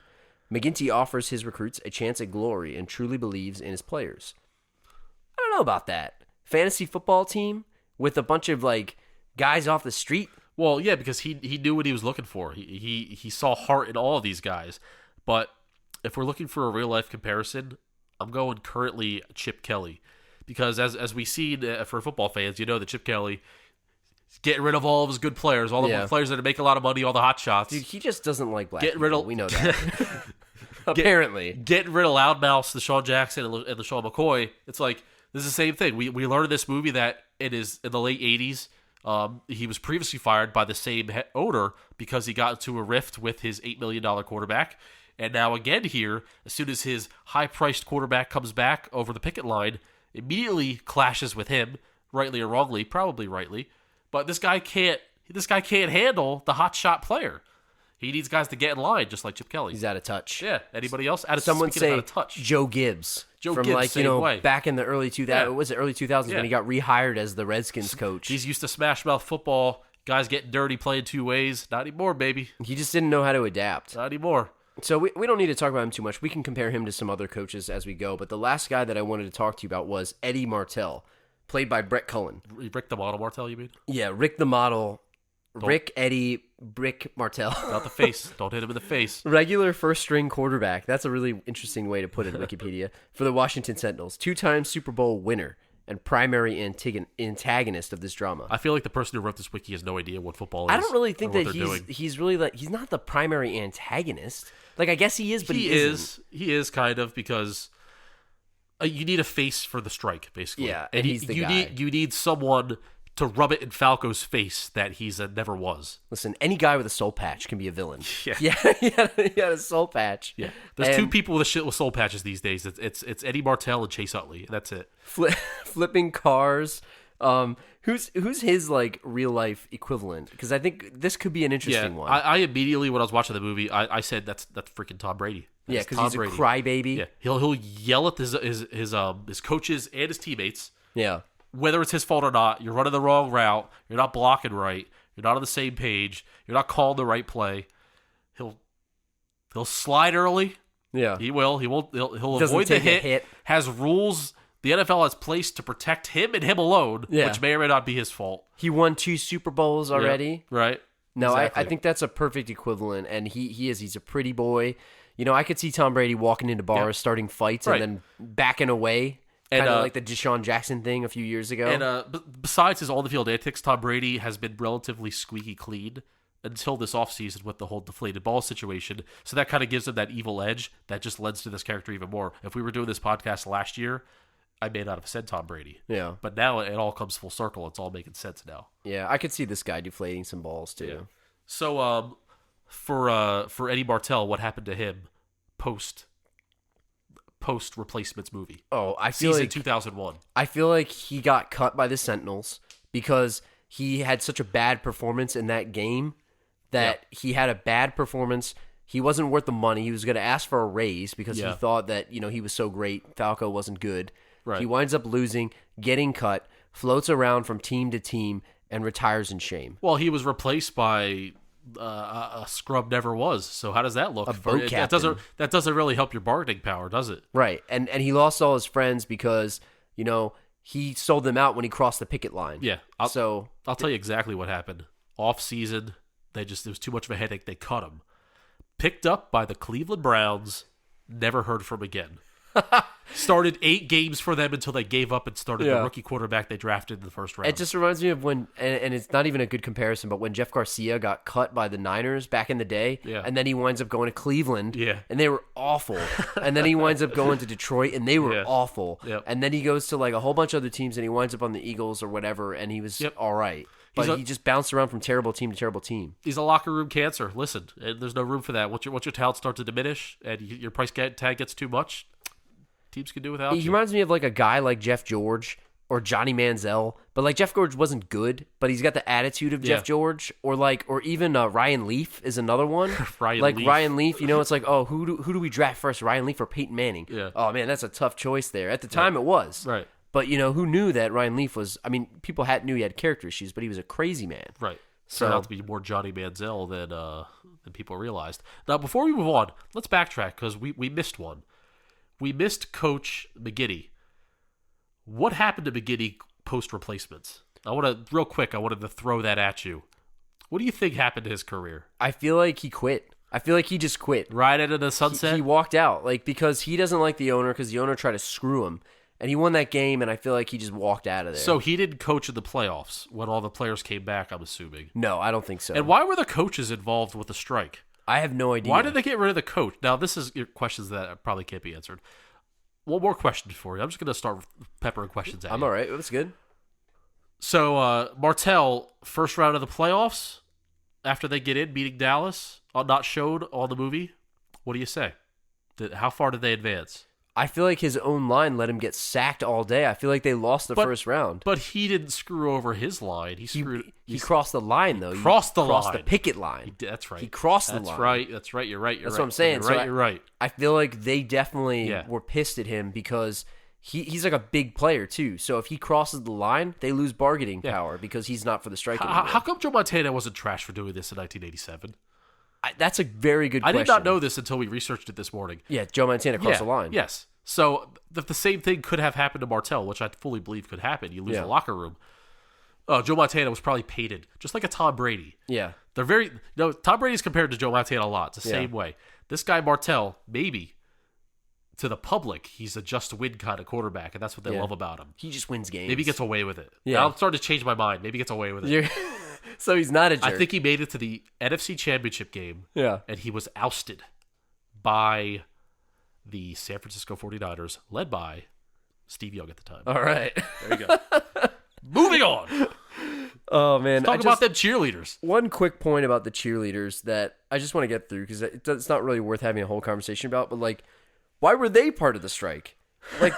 McGinty offers his recruits a chance at glory and truly believes in his players. I don't know about that. Fantasy football team with a bunch of like guys off the street? Well, yeah, because he knew what he was looking for. He saw heart in all of these guys. But if we're looking for a real-life comparison, I'm going currently Chip Kelly, because as we see for football fans, that Chip Kelly is getting rid of all of his good players, all the players that are making a lot of money, all the hot shots. Dude, he just doesn't like black Getting rid people. of We know that. Apparently. Getting rid of loudmouths, LaShawn Jackson and LaShawn McCoy. It's like, this is the same thing. We learned in this movie that it is in the late 80s. He was previously fired by the same owner because he got into a rift with his $8 million quarterback. And now again here, as soon as his high-priced quarterback comes back over the picket line, immediately clashes with him, rightly or wrongly, probably rightly. But this guy can't handle the hot shot player. He needs guys to get in line, just like Chip Kelly. He's out of touch. Yeah. Anybody else? Someone say out of touch. Joe Gibbs. Joe from Gibbs, same way. Back in the early 2000s. Was it early 2000s when he got rehired as the Redskins coach? He's used to smash mouth football. Guys getting dirty, playing two ways. Not anymore, baby. He just didn't know how to adapt. Not anymore. So we don't need to talk about him too much. We can compare him to some other coaches as we go. But the last guy that I wanted to talk to you about was Eddie Martell, played by Brett Cullen. Rick the Model Martell, you mean? Yeah, Rick the Model. Eddie, Brick Martell. Not the face. Don't hit him in the face. Regular first-string quarterback. That's a really interesting way to put it in Wikipedia. For the Washington Sentinels. 2-time Super Bowl winner and primary antagonist of this drama. I feel like the person who wrote this wiki has no idea what football is. I don't really think that doing. He's really like, he's not the primary antagonist. Like, I guess he is, but he isn't. He is kind of, because you need a face for the strike, basically. Yeah, and he's the guy. You need someone to rub it in Falco's face that he's never was. Listen, any guy with a soul patch can be a villain. Yeah, he had a soul patch. Yeah, there's two people with soul patches these days. It's Eddie Martell and Chase Utley. That's it. Flipping cars. Who's his like real life equivalent? Because I think this could be an interesting one. I immediately, when I was watching the movie, I said that's freaking Tom Brady. Yeah, because he's a crybaby. Yeah, he'll yell at his coaches and his teammates. Yeah. Whether it's his fault or not, you're running the wrong route. You're not blocking right. You're not on the same page. You're not calling the right play. He'll slide early. Yeah, he will. He won't. He'll avoid the hit. Has rules the NFL has placed to protect him and him alone, which may or may not be his fault. He won 2 Super Bowls already. Yeah, right. No, exactly. I think that's a perfect equivalent, and he's a pretty boy. I could see Tom Brady walking into bars, starting fights, and then backing away. Kind of like the Deshaun Jackson thing a few years ago. And besides his on-the-field antics, Tom Brady has been relatively squeaky clean until this offseason with the whole deflated ball situation. So that kind of gives him that evil edge that just lends to this character even more. If we were doing this podcast last year, I may not have said Tom Brady. Yeah. But now it all comes full circle. It's all making sense now. Yeah, I could see this guy deflating some balls too. Yeah. So for Eddie Martell, what happened to him post replacements movie? Oh, I feel season like 2001. I feel like he got cut by the Sentinels because he had such a bad performance in that game that he had a bad performance. He wasn't worth the money. He was going to ask for a raise because he thought that, he was so great. Falco wasn't good. Right. He winds up losing, getting cut, floats around from team to team, and retires in shame. Well, he was replaced by a scrub never was. So how does that look? A boat captain. That doesn't really help your bargaining power, does it? Right. And he lost all his friends because, he sold them out when he crossed the picket line. Yeah. I'll tell you exactly what happened. Off season, it was too much of a headache. They cut him. Picked up by the Cleveland Browns. Never heard from again. Started 8 games for them until they gave up and started the rookie quarterback they drafted in the first round. It just reminds me of when, and it's not even a good comparison, but when Jeff Garcia got cut by the Niners back in the day, and then he winds up going to Cleveland, and they were awful. And then he winds up going to Detroit, and they were awful. Yep. And then he goes to like a whole bunch of other teams, and he winds up on the Eagles or whatever, and he was all right. But he just bounced around from terrible team to terrible team. He's a locker room cancer. Listen, there's no room for that. Once your talent starts to diminish and your price tag gets too much, teams can do without you. He reminds me of like a guy like Jeff George or Johnny Manziel, but like Jeff George wasn't good, but he's got the attitude of Jeff George, or even Ryan Leaf is another one. Ryan Leaf, it's like, oh, who do we draft first, Ryan Leaf or Peyton Manning? Yeah. Oh man, that's a tough choice there. At the time, it was right. But who knew that Ryan Leaf was? I mean, people knew he had character issues, but he was a crazy man. Right. Turned out to be more Johnny Manziel than people realized. Now, before we move on, let's backtrack because we missed one. We missed Coach McGinty. What happened to McGinty post replacements? I wanted to throw that at you. What do you think happened to his career? I feel like he quit. I feel like he just quit. Right into the sunset? He walked out, because he doesn't like the owner because the owner tried to screw him. And he won that game, and I feel like he just walked out of there. So he didn't coach in the playoffs when all the players came back, I'm assuming. No, I don't think so. And why were the coaches involved with the strike? I have no idea. Why did they get rid of the coach? Now, this is your questions that probably can't be answered. One more question for you. I'm just going to start with peppering questions at you. I'm all right. That's good. So, Martell, first round of the playoffs, after they get in, beating Dallas, not showed on the movie. What do you say? How far did they advance? I feel like his own line let him get sacked all day. I feel like they lost the first round. But he didn't screw over his line. He crossed the line, though. He crossed the picket line. That's right. He crossed the line. That's right. You're right. That's what I'm saying. You're right. I feel like they definitely were pissed at him because he's like a big player, too. So if he crosses the line, they lose bargaining power because he's not for the strike anymore. How come Joe Montana wasn't trashed for doing this in 1987? That's a very good question. I did not know this until we researched it this morning. Yeah, Joe Montana crossed the line. Yes. So the same thing could have happened to Martell, which I fully believe could happen. You lose the locker room. Joe Montana was probably painted just like a Tom Brady. Yeah. They're Tom Brady's compared to Joe Montana a lot. It's the same way. This guy Martell, maybe to the public, he's a just-win kind of quarterback, and that's what they love about him. He just wins games. Maybe he gets away with it. Yeah. Now I'm starting to change my mind. Maybe he gets away with it. So he's not a jerk. I think he made it to the NFC Championship game. Yeah. And he was ousted by the San Francisco 49ers, led by Steve Young at the time. All right. There you go. Moving on. Oh, man. Let's talk about them cheerleaders. One quick point about the cheerleaders that I just want to get through because it's not really worth having a whole conversation about, but, why were they part of the strike?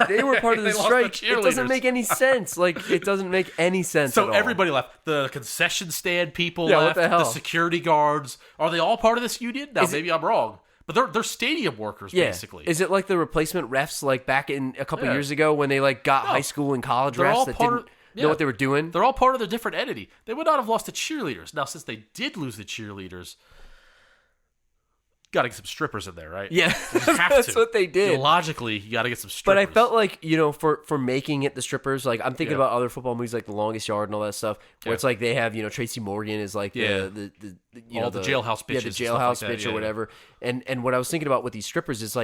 They were part of the strike. It doesn't make any sense. It doesn't make any sense at all. So everybody left. The concession stand people What left. the hell? The security guards. Are they all part of this union? Now, maybe I'm wrong. But they're stadium workers, basically. Is it like the replacement refs, back in a couple years ago when they, got high school and college refs that didn't know what they were doing? They're all part of the different entity. They would not have lost the cheerleaders. Now, since they did lose the cheerleaders, got to get some strippers in there, right? Yeah, that's what they did. Logically, you got to get some strippers. But I felt like, for making it the strippers, I'm thinking about other football movies like The Longest Yard and all that stuff, where it's they have, Tracy Morgan is the jailhouse bitches. Yeah, the jailhouse bitch or whatever. And what I was thinking about with these strippers is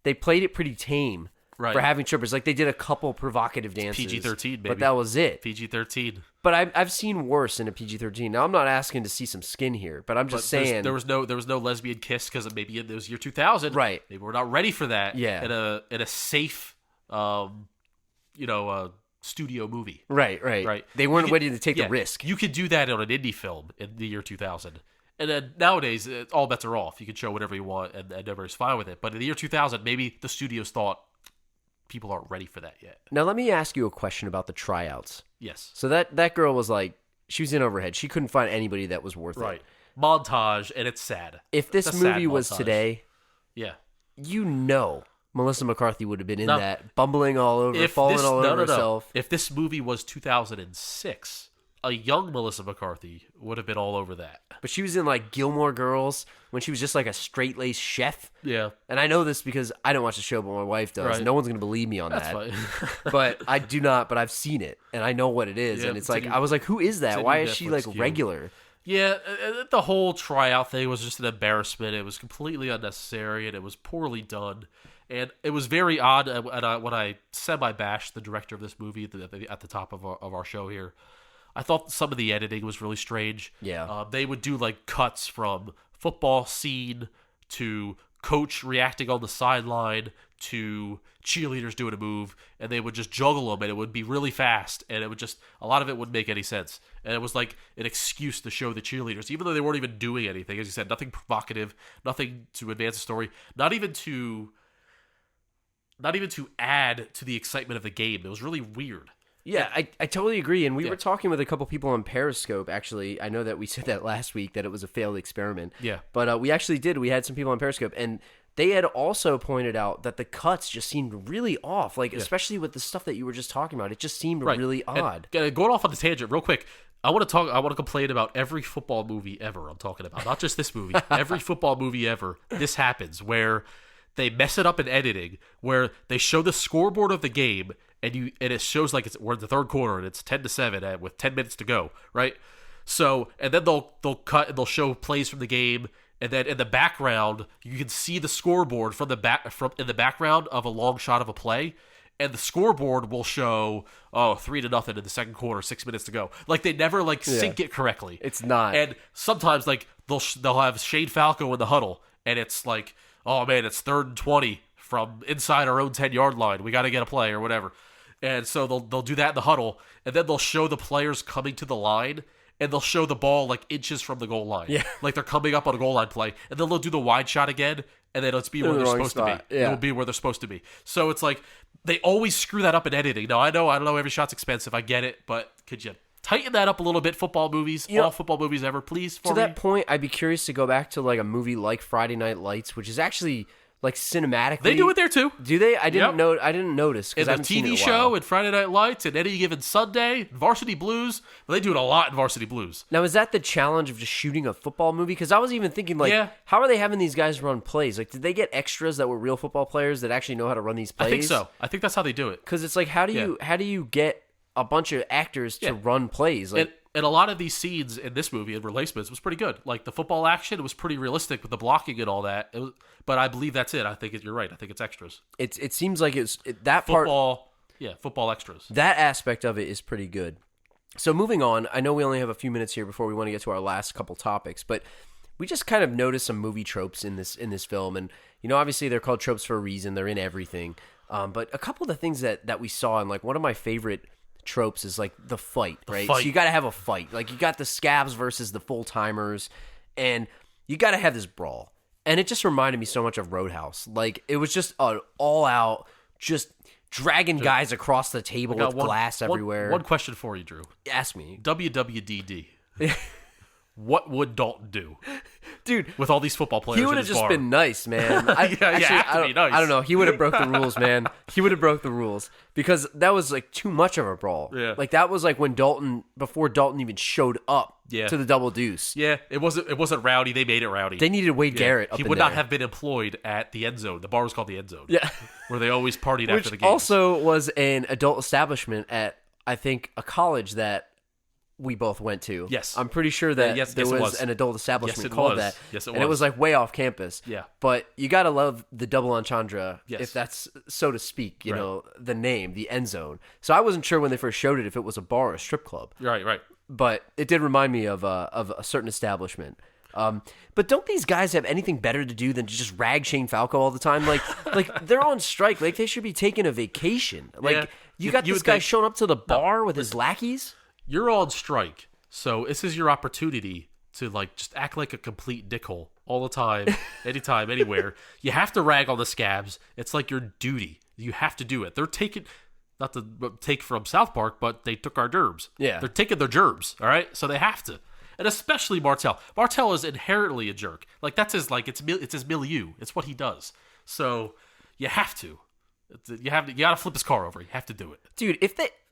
they played it pretty tame, Right. for having strippers. Like, they did a couple provocative dances. PG-13, maybe. But that was it. PG-13. But I've seen worse in a PG-13. Now, I'm not asking to see some skin here, but I'm just saying. There was no lesbian kiss because maybe it was year 2000. Right. Maybe we're not ready for that. Yeah. In a safe, studio movie. Right. They weren't ready to take the risk. You could do that on an indie film in the year 2000. And then nowadays, all bets are off. You can show whatever you want, and everybody's fine with it. But in the year 2000, maybe the studios thought people aren't ready for that yet. Now, let me ask you a question about the tryouts. Yes. So that girl was like, she was in over her head. She couldn't find anybody that was worth it. Montage, and it's sad. If this It's a sad movie was montage. today, Melissa McCarthy would have been in that, bumbling all over, falling all over herself. If this movie was 2006, a young Melissa McCarthy would have been all over that. But she was in like Gilmore Girls when she was just like a straight-laced chef. Yeah. And I know this because I don't watch the show, but my wife does. Right. No one's going to believe me on That's that. fine. But I do not, but I've seen it. And I know what it is. Yeah, and it's like, I was like, who is that? Why is she like regular? Yeah, the whole tryout thing was just an embarrassment. It was completely unnecessary, and it was poorly done. And it was very odd when I semi-bashed the director of this movie at the top of our show here. I thought some of the editing was really strange. Yeah. They would do like cuts from football scene to coach reacting on the sideline to cheerleaders doing a move, and they would just juggle them, and it would be really fast, and it would just, a lot of it wouldn't make any sense. And it was like an excuse to show the cheerleaders, even though they weren't even doing anything. As you said, nothing provocative, nothing to advance the story, not even to add to the excitement of the game. It was really weird. Yeah, I totally agree. And we were talking with a couple people on Periscope, actually. I know that we said that last week, that it was a failed experiment. Yeah. But we actually did. We had some people on Periscope, and they had also pointed out that the cuts just seemed really off. Like, especially with the stuff that you were just talking about. It just seemed really odd. And going off on the tangent real quick, I want to complain about every football movie ever I'm talking about. Not just this movie. Every football movie ever. This happens where they mess it up in editing, where they show the scoreboard of the game, and it shows like we're in the third quarter and it's 10-7 with 10 minutes to go, right? So, and then they'll cut and they'll show plays from the game, and then in the background you can see the scoreboard in the background of a long shot of a play, and the scoreboard will show 3-0 in the second quarter, 6 minutes to go. Like, they never sync it correctly. It's not. And sometimes like they'll have Shane Falco in the huddle, and it's like, oh man, it's 3rd and 20 from inside our own 10-yard line. We got to get a play or whatever. And so they'll do that in the huddle, and then they'll show the players coming to the line, and they'll show the ball like inches from the goal line. Yeah. Like they're coming up on a goal line play, and then they'll do the wide shot again, and then it'll be where they're supposed to be. Yeah. It'll be where they're supposed to be. So it's like they always screw that up in editing. Now, I don't know every shot's expensive. I get it, but could you tighten that up a little bit? Football movies, all football movies ever, please. To that point, I'd be curious to go back to like a movie like Friday Night Lights, which is actually like cinematically. They do it there too. Do they? I didn't know. I didn't notice because in the TV show and Friday Night Lights and Any Given Sunday, Varsity Blues. Well, they do it a lot in Varsity Blues. Now, is that the challenge of just shooting a football movie? Because I was even thinking, like, how are they having these guys run plays? Like, did they get extras that were real football players that actually know how to run these plays? I think so. I think that's how they do it. Because it's like, how do you get a bunch of actors to run plays? Like, and a lot of these scenes in this movie, in Replacements, was pretty good. Like, the football action was pretty realistic with the blocking and all that. But I believe that's it. I think you're right. I think it's extras. It seems like that football, part. Yeah, football extras. That aspect of it is pretty good. So moving on, I know we only have a few minutes here before we want to get to our last couple topics, but we just kind of noticed some movie tropes in this film. And, obviously they're called tropes for a reason. They're in everything. But a couple of the things that we saw, and like one of my favorite tropes is like the fight, right? So you got to have a fight. Like, you got the scabs versus the full timers, and you got to have this brawl. And it just reminded me so much of Roadhouse. Like, it was just an all out, just dragging guys across the table with glass everywhere. One question for you, Drew. Ask me. WWDD. What would Dalton do? Dude, with all these football players, he would have just been nice, man. I don't know. He would have broke the rules, man. He would have broke the rules because that was like too much of a brawl. Yeah, like that was like before Dalton even showed up to the double deuce. Yeah, it wasn't rowdy. They made it rowdy. They needed Wade Garrett. He would not have been employed at the end zone. The bar was called the end zone. Yeah, where they always partied after the game. Also was an adult establishment at, I think, a college that we both went to. Yes. I'm pretty sure that Yes, there it was was an adult establishment Yes, it called was. that. Yes, it And it was. was like way off campus. Yeah. But you got to love the double entendre, Yes. if that's so to speak, you Right. know, the name, the end zone. So I wasn't sure when they first showed it if it was a bar or a strip club. Right. But it did remind me of a certain establishment. But don't these guys have anything better to do than to just rag Shane Falco all the time? Like they're on strike. Like they should be taking a vacation. Like Yeah. you got You this would guy think- showing up to the bar with his lackeys. You're on strike, so this is your opportunity to like just act like a complete dickhole all the time, anytime, anywhere. You have to rag on the scabs. It's like your duty. You have to do it. They're taking, not to take from South Park, but they took our gerbs. Yeah. They're taking their gerbs, all right? So they have to. And especially Martel. Martel is inherently a jerk. Like, that's his, like, it's his milieu. It's what he does. So you have to. You gotta flip his car over. You have to do it. Dude,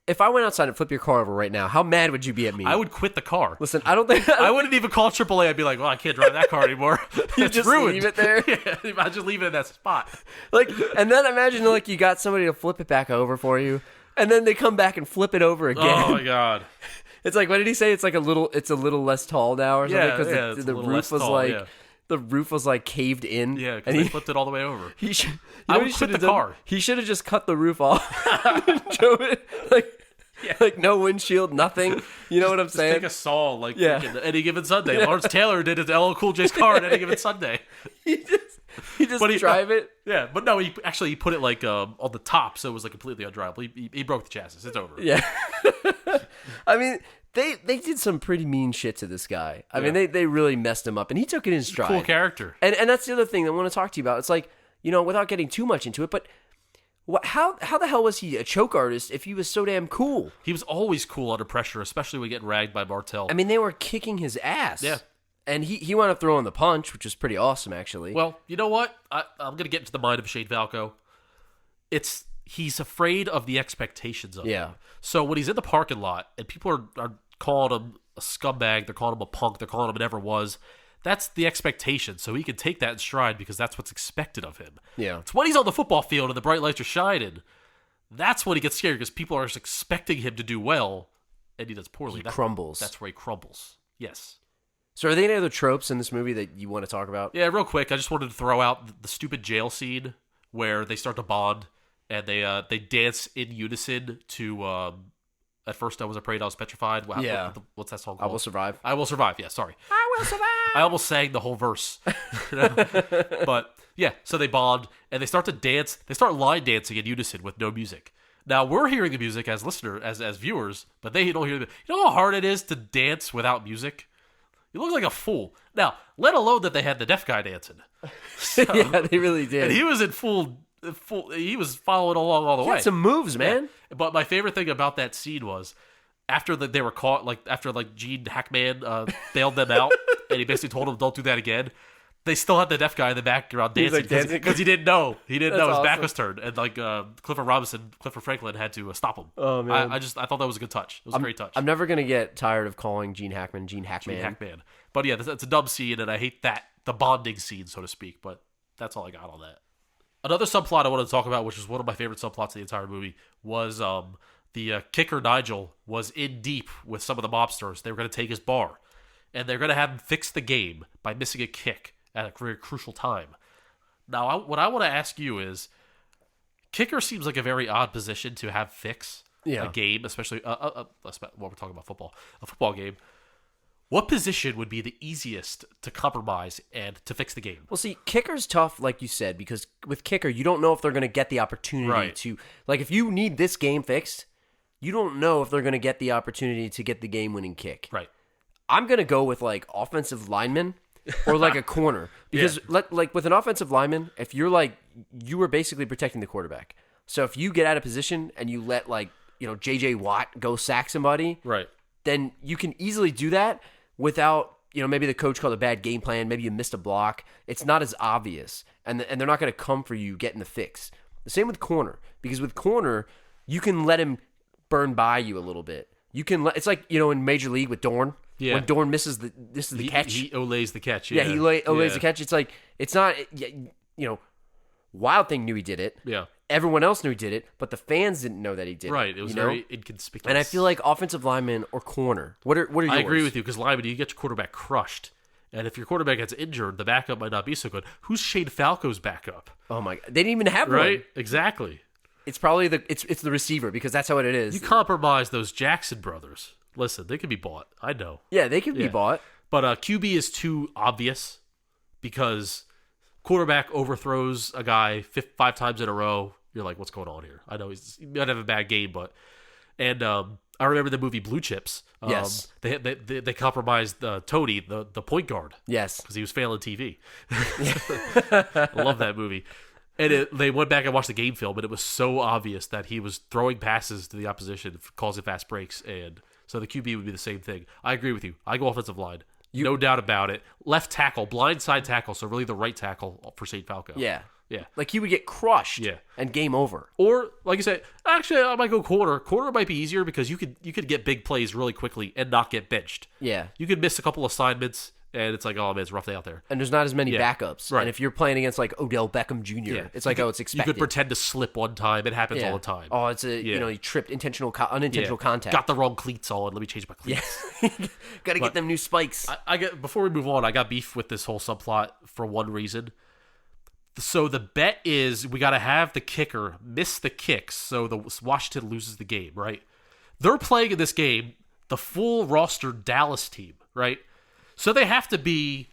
if I went outside and flipped your car over right now, how mad would you be at me? I would quit the car. Listen, I don't think I wouldn't even call AAA. I'd be like, well, I can't drive that car anymore. It's just ruined. leave it there? Yeah, imagine leaving it in that spot. like, and then imagine like you got somebody to flip it back over for you, and then they come back and flip it over again. Oh my god. It's like, what did he say? It's like a little less tall now or something Yeah, because it's the a little roof less was tall, like yeah. the roof was like caved in. Yeah, and because they flipped it all the way over. he should. I would quit the car. He should have just cut the roof off, and drove it like no windshield, nothing. You know what I'm Just saying? take a saw like Yeah. freaking Any Given Sunday. Lawrence Taylor did it to LL Cool J's car on Any Given Sunday. he just But he- drive it. Yeah, but no, he put it like on the top, so it was like completely undrivable. He broke the chassis. It's over. Yeah. I mean, they did some pretty mean shit to this guy. I mean, Yeah. they really messed him up, and he took it in stride. Cool character. And that's the other thing I want to talk to you about. It's like, you know, without getting too much into it, but how the hell was he a choke artist if he was so damn cool? He was always cool under pressure, especially when getting ragged by Martel. I mean, they were kicking his ass. Yeah. And he wound up throwing the punch, which was pretty awesome, actually. Well, you know what? I'm going to get into the mind of Shane Falco. He's afraid of the expectations of Yeah. him. So when he's in the parking lot and people are calling him a scumbag, they're calling him a punk, they're calling him whatever it was, that's the expectation. So he can take that in stride because that's what's expected of him. Yeah. It's when he's on the football field and the bright lights are shining. That's when he gets scared because people are expecting him to do well and he does poorly. He crumbles. That's where he crumbles. Yes. So are there any other tropes in this movie that you want to talk about? Yeah, real quick, I just wanted to throw out the stupid jail scene where they start to bond and they dance in unison to. At first, I was afraid I was petrified. Yeah. What's that song I called? Will Survive. I Will Survive. Yeah, sorry. I will survive. I almost sang the whole verse. But yeah, so they bond and they start to dance. They start line dancing in unison with no music. Now we're hearing the music as listeners, as viewers, but they don't hear the. You know how hard it is to dance without music. You look like a fool. Now, let alone that they had the deaf guy dancing. So, Yeah, they really did. and he was in full. He was following along all the He way. had some moves, man. Yeah. But my favorite thing about that scene was after they were caught, after Gene Hackman bailed them out, and he basically told them, "Don't do that again." They still had the deaf guy in the background He was, dancing like, dancing? because he didn't know. He didn't know That's his back awesome. was turned, and Clifford Franklin had to stop him. Oh, man. I thought that was a good touch. It was a great touch. I'm never gonna get tired of calling Gene Hackman Gene Hackman. Gene Hackman. But yeah, that's a dumb scene, and I hate the bonding scene, so to speak. But that's all I got on that. Another subplot I wanted to talk about, which is one of my favorite subplots of the entire movie, was the kicker Nigel was in deep with some of the mobsters. They were going to take his bar, and they're going to have him fix the game by missing a kick at a very crucial time. Now, what I want to ask you is, kicker seems like a very odd position to have fix Yeah. a game, especially what we're talking about, a football game. What position would be the easiest to compromise and to fix the game? Well, see, kicker's tough, like you said, because with kicker, you don't know if they're going to get the opportunity Right. to... Like, if you need this game fixed, you don't know if they're going to get the opportunity to get the game-winning kick. Right. I'm going to go with, like, offensive lineman or, like, a corner. Because, like, with an offensive lineman, if you're, like... You are basically protecting the quarterback. So if you get out of position and you let, like, you know, J.J. Watt go sack somebody... Right. Then you can easily do that without, you know, maybe the coach called a bad game plan, maybe you missed a block. It's not as obvious, and they're not going to come for you getting the fix. The same with corner, because with corner, you can let him burn by you a little bit. You can it's like, you know, in Major League with Dorn. Yeah. When Dorn misses the catch. He olays the catch. Yeah, Yeah, he olays the catch. It's like, it's not, you know, Wild Thing knew he did it. Yeah. everyone else knew he did it, but the fans didn't know that he did it. Right. It was very inconspicuous. And I feel like offensive lineman or corner. What are yours? I agree with you because lineman, you get your quarterback crushed. And if your quarterback gets injured, the backup might not be so good. Who's Shane Falco's backup? Oh my God. They didn't even have one. Right? Exactly. It's probably it's the receiver because that's how it is. You compromise those Jackson brothers. Listen, they can be bought. I know. Yeah, they can be bought. But QB is too obvious because quarterback overthrows a guy 5 times in a row. You're like, what's going on here? I know he might have a bad game, but I remember the movie Blue Chips. Yes, they compromised Tony, the point guard. Yes, because he was failing TV. I love that movie. And they went back and watched the game film, and it was so obvious that he was throwing passes to the opposition, causing fast breaks, and so the QB would be the same thing. I agree with you. I go offensive line. No doubt about it. Left tackle, blind side tackle, so really the right tackle for Shane Falco. Yeah. Yeah. Like he would get crushed and game over. Or, like you said, actually, I might go corner. Corner might be easier because you could get big plays really quickly and not get benched. Yeah. You could miss a couple assignments, and it's like, oh, man, it's a rough day out there. And there's not as many backups. Right. And if you're playing against, like, Odell Beckham Jr., it's like, it's expected. You could pretend to slip one time. It happens all the time. Oh, it's you tripped unintentional contact. Got the wrong cleats on. Let me change my cleats. Yeah. Got to get them new spikes. Before we move on, I got beef with this whole subplot for one reason. So the bet is we got to have the kicker miss the kicks so the Washington loses the game, right? They're playing in this game the full roster Dallas team, right? So they have to be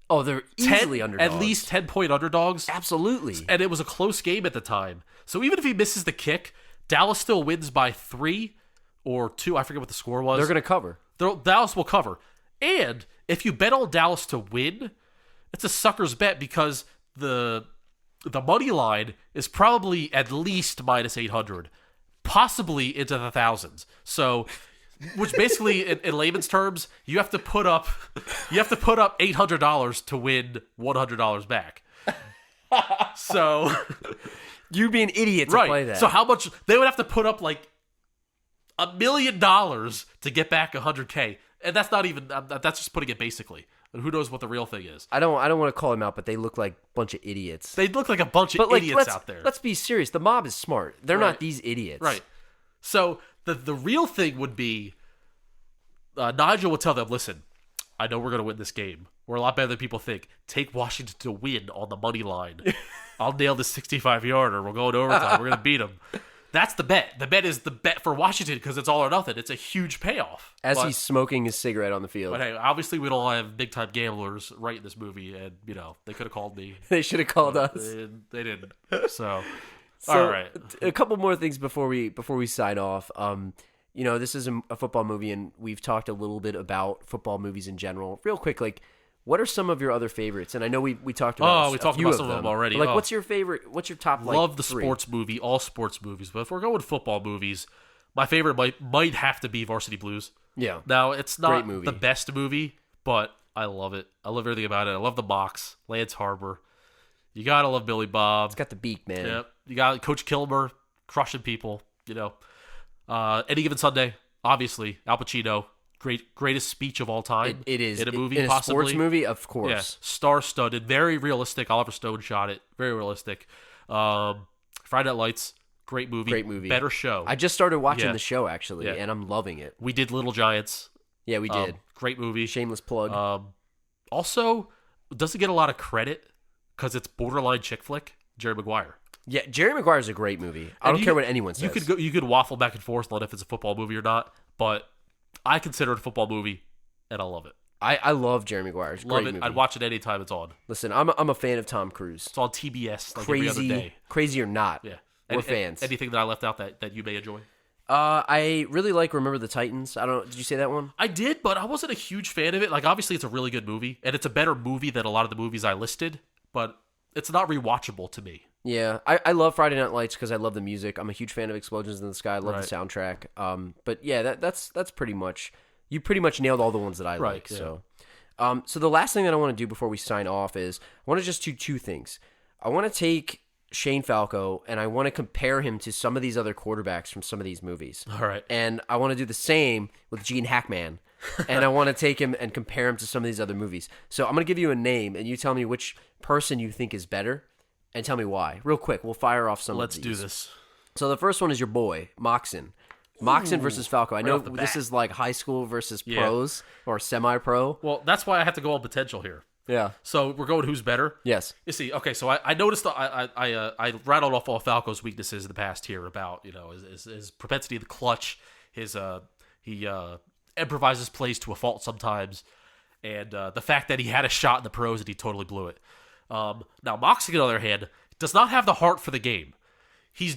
they're easily underdogs. At least 10-point underdogs. Absolutely. And it was a close game at the time. So even if he misses the kick, Dallas still wins by 3 or 2. I forget what the score was. They're going to cover. Dallas will cover. And if you bet on Dallas to win, it's a sucker's bet because the money line is probably at least minus 800, possibly into the thousands. So, which basically, in layman's terms, you have to put up $800 to win $100 back. So, you'd be an idiot to play that. So how much they would have to put up like $1 million to get back $100K, and that's not even that's just putting it basically. And who knows what the real thing is? I don't want to call them out, but they look like a bunch of idiots. They look like a bunch of idiots out there. Let's be serious. The mob is smart. They're not these idiots. Right. So the real thing would be Nigel would tell them, listen, I know we're going to win this game. We're a lot better than people think. Take Washington to win on the money line. I'll nail this 65-yarder. We'll go into overtime. We're going to beat them. That's the bet. The bet is the bet for Washington because it's all or nothing. It's a huge payoff. He's smoking his cigarette on the field. But hey, obviously we don't have big-time gamblers right in this movie, and, they could have called me. They should have called us. They didn't. So all right. A couple more things before we sign off. This is a football movie, and we've talked a little bit about football movies in general. Real quick, what are some of your other favorites? And I know we talked about we talked about some of them already. But what's your favorite? What's your top? Love the 3? Sports movie, all sports movies. But if we're going football movies, my favorite might have to be Varsity Blues. Yeah. Now it's not the best movie, but I love it. I love everything about it. I love the box, Lance Harbor. You gotta love Billy Bob. It's got the beak, man. Yep. You got Coach Kilmer crushing people. Any Given Sunday, obviously Al Pacino. Greatest speech of all time. It is in a movie, in a possibly. Sports movie, of course. Yeah, star-studded, very realistic. Oliver Stone shot it, very realistic. Friday Night Lights, great movie, better show. I just started watching the show actually, and I'm loving it. We did Little Giants. Yeah, we did. Great movie. Shameless plug. Also, doesn't get a lot of credit because it's borderline chick flick. Jerry Maguire. Yeah, Jerry Maguire is a great movie. I don't care what anyone says. You could waffle back and forth on if it's a football movie or not, but I consider it a football movie, and I love it. I love Jerry Maguire. It's a great movie. I'd watch it anytime it's on. Listen, I'm a fan of Tom Cruise. It's on TBS every other day. Crazy or not, we're fans. Anything that I left out that you may enjoy? I really like Remember the Titans. Did you say that one? I did, but I wasn't a huge fan of it. Obviously, it's a really good movie, and it's a better movie than a lot of the movies I listed, but it's not rewatchable to me. Yeah, I love Friday Night Lights because I love the music. I'm a huge fan of Explosions in the Sky. I love the soundtrack. But yeah, that's pretty much. You pretty much nailed all the ones that I like. Yeah. So the last thing that I want to do before we sign off is I want to just do 2 things. I want to take Shane Falco and I want to compare him to some of these other quarterbacks from some of these movies. All right. And I want to do the same with Gene Hackman. And I want to take him and compare him to some of these other movies. So I'm going to give you a name and you tell me which person you think is better. and tell me why. Real quick, we'll fire off some Let's of do these. this. So the first one is your boy, Moxon. Moxon versus Falco. I know off the this bat. is like high school versus pros or semi-pro. Well, that's why I have to go on potential here. Yeah. So we're going who's better. Yes. You see, okay, so I noticed I rattled off all Falco's weaknesses in the past here about his propensity to the clutch, he improvises plays to a fault sometimes, and the fact that he had a shot in the pros and he totally blew it. Now Moxie, on the other hand, does not have the heart for the game. He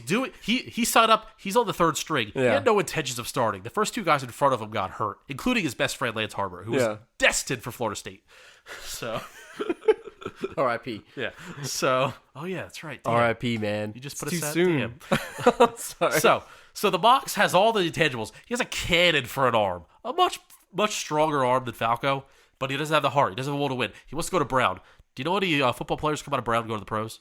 signed up. He's on the third string. Yeah. He had no intentions of starting. The first two guys in front of him got hurt, including his best friend Lance Harbor, who was destined for Florida State. So, R.I.P. yeah. So, oh yeah, that's right. Damn. R.I.P. Man. You just put It's us too at soon. damn. Sorry. So the Mox has all the intangibles. He has a cannon for an arm, a much stronger arm than Falco, but he doesn't have the heart. He doesn't have a will to win. He wants to go to Brown. Do you know any football players come out of Brown and go to the pros?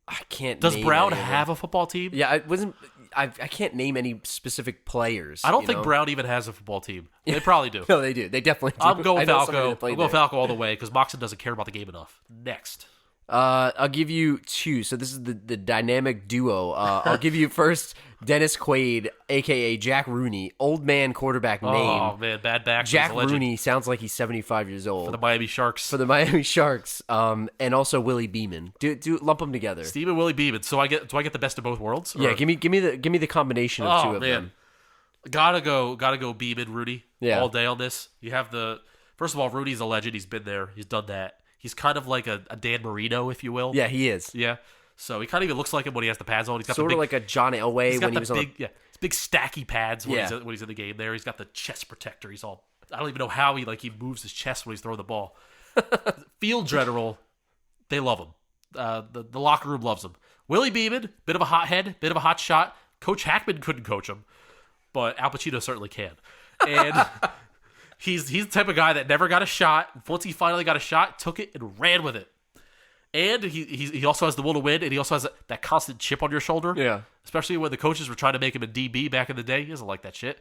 I can't. Does name Brown any of them. have a football team? Yeah, I wasn't. I can't name any specific players. I don't you think know? Brown even has a football team. They probably do. No, they do. They definitely do. I'm going I know somebody Falco. that played I'm going there. Falco all the way because Moxon doesn't care about the game enough. Next. I'll give you two. So this is the dynamic duo. I'll give you first Dennis Quaid, a.k.a. Jack Rooney, old man quarterback name. Oh, man, bad back. Jack He's a legend. Rooney sounds like he's 75 years old. For the Miami Sharks. For the Miami Sharks, and also Willie Beeman. Do lump them together. Steve and Willie Beeman. So do I get the best of both worlds? Yeah, Or- give me the combination of two of them. Gotta go Beeman, Rudy. Yeah. All day on this. You have first of all, Rudy's a legend. He's been there. He's done that. He's kind of like a Dan Marino, if you will. Yeah, he is. Yeah. So he kind of even looks like him when he has the pads on. He's got Sort the of big, like a John Elway he's got when he the was big, on. yeah, his big stacky pads when, Yeah. when he's in the game. There, he's got the chest protector. He's all. I don't even know how he moves his chest when he's throwing the ball. Field general, they love him. The locker room loves him. Willie Beeman, bit of a hothead, bit of a hot shot. Coach Hackman couldn't coach him, but Al Pacino certainly can. And he's the type of guy that never got a shot. Once he finally got a shot, took it and ran with it. And he also has the will to win, and he also has that constant chip on your shoulder. Yeah. Especially when the coaches were trying to make him a DB back in the day. He doesn't like that shit.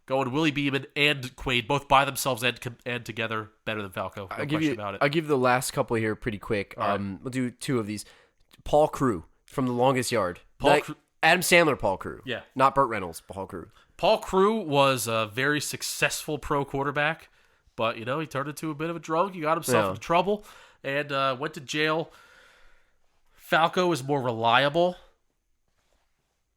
Going Willie Beeman and Quaid, both by themselves and together, better than Falco. No question about it. I'll give you the last couple here pretty quick. We'll do two of these. Paul Crewe from The Longest Yard. Adam Sandler, Paul Crewe. Yeah. Not Burt Reynolds, Paul Crewe. Paul Crewe was a very successful pro quarterback, but he turned into a bit of a drug. He got himself into trouble and went to jail. Falco is more reliable,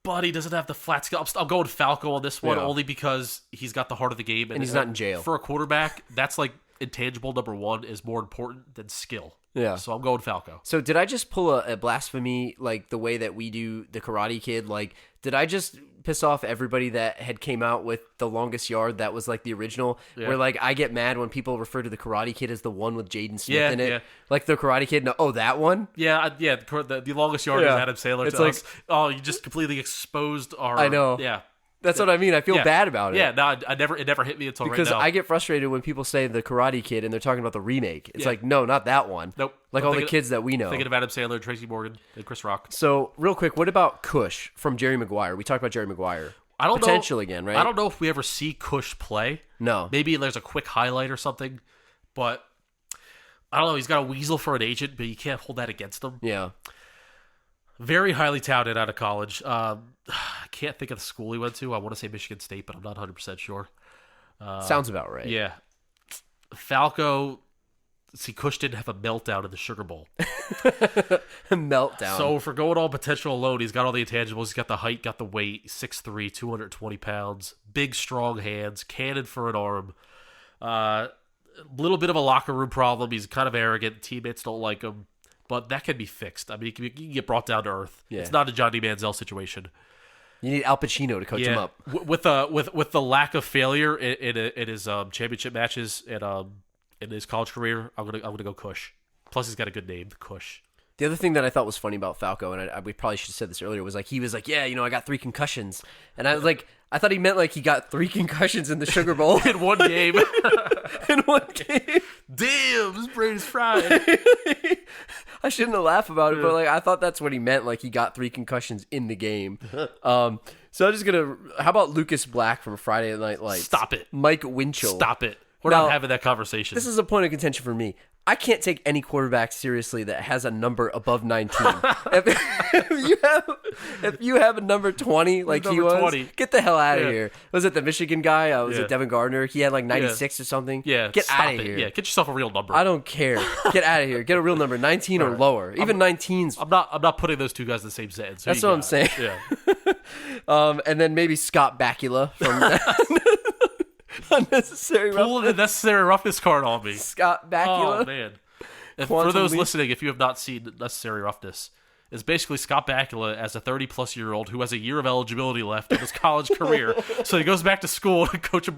but he doesn't have the flat skill. I'm going Falco on this one only because he's got the heart of the game. And he's not in jail. For a quarterback, that's like intangible number one is more important than skill. Yeah. So I'm going Falco. So did I just pull a blasphemy like the way that we do the Karate Kid? Like, did I just piss off everybody that had came out with The Longest Yard that was like the original? Yeah. Where like I get mad when people refer to the Karate Kid as the one with Jaden Smith in it. Yeah. Like the Karate Kid. No, that one? Yeah. The longest yard is Adam Sandler. It's to like- us. Oh, you just completely exposed our. I know. Yeah. That's what I mean. I feel bad about it. Yeah, no, it never hit me until Because right now. I get frustrated when people say the Karate Kid and they're talking about the remake. It's Yeah. like, no, not that one. Nope. Like I'm all the thinking- kids that we know. Thinking of Adam Sandler, Tracy Morgan, and Chris Rock. So, real quick, what about Cush from Jerry Maguire? We talked about Jerry Maguire. I don't Potential know. again, right? I don't know if we ever see Cush play. No. Maybe there's a quick highlight or something, but I don't know. He's got a weasel for an agent, but you can't hold that against him. Yeah. Very highly touted out of college. I can't think of the school he went to. I want to say Michigan State, but I'm not 100% sure. Sounds about right. Yeah. Falco, see, Cush didn't have a meltdown in the Sugar Bowl. Meltdown. So for going all potential alone, he's got all the intangibles. He's got the height, got the weight, 6'3", 220 pounds, big, strong hands, cannon for an arm. Little bit of a locker room problem. He's kind of arrogant. Teammates don't like him. But that can be fixed. I mean, he can get brought down to earth. Yeah. It's not a Johnny Manziel situation. You need Al Pacino to coach him up. With the lack of failure in his championship matches and in his college career, I'm gonna go Cush. Plus, he's got a good name, Cush. The other thing that I thought was funny about Falco, and we probably should have said this earlier, was like he was like, yeah, I got 3 concussions, and I was like, I thought he meant like he got 3 concussions in the Sugar Bowl In one game. in one game. Damn, this brain is fried. I shouldn't have laughed about it, but like I thought that's what he meant. Like he got 3 concussions in the game. So I'm just gonna. How about Lucas Black from Friday Night Lights? Stop it. Mike Winchell. Stop it. We're Now, not having that conversation. This is a point of contention for me. I can't take any quarterback seriously that has a number above 19. if you have a number 20 like he was, 20. get the hell out of here. Was it the Michigan guy? Was it Devin Gardner? He had like 96 or something. Yeah, get out of here. Yeah, get yourself a real number. I don't care. Get out of here. Get a real number, 19 or lower. Even 19's. I'm not putting those two guys in the same sentence. That's what I'm saying. Yeah. And then maybe Scott Bakula from Unnecessary Roughness. Pull the necessary roughness card on me. Scott Bakula. Oh man! For those listening, if you have not seen Necessary Roughness, it's basically Scott Bakula as a 30-plus-year-old who has a year of eligibility left in his college career. So he goes back to school to coach to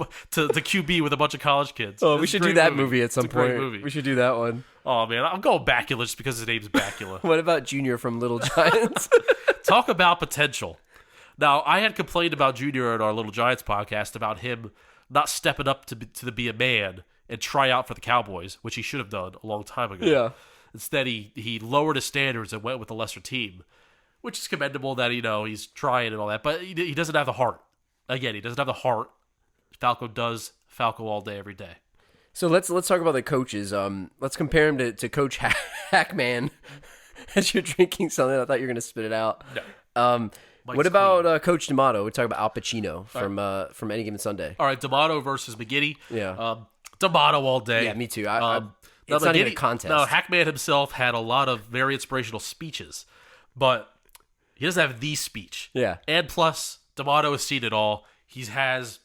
QB with a bunch of college kids. Oh, we should do that movie at some point. Movie. We should do that one. Oh man, I'm going Bakula just because his name's Bakula. What about Junior from Little Giants? Talk about potential. Now, I had complained about Junior in our Little Giants podcast about him not stepping up to be a man and try out for the Cowboys, which he should have done a long time ago. Yeah. Instead, he lowered his standards and went with a lesser team, which is commendable that, he's trying and all that, but he doesn't have the heart. Again, he doesn't have the heart. Falco does Falco all day, every day. So let's talk about the coaches. Let's compare him to Coach Hackman. As you're drinking something, I thought you were going to spit it out. No. What about Coach D'Amato? We're talking about Al Pacino from Any Given Sunday. All right, D'Amato versus McGinty. Yeah. D'Amato all day. Yeah, me too. It's not even a contest. No, Hackman himself had a lot of very inspirational speeches, but he doesn't have the speech. Yeah. And plus, D'Amato has seen it all. He has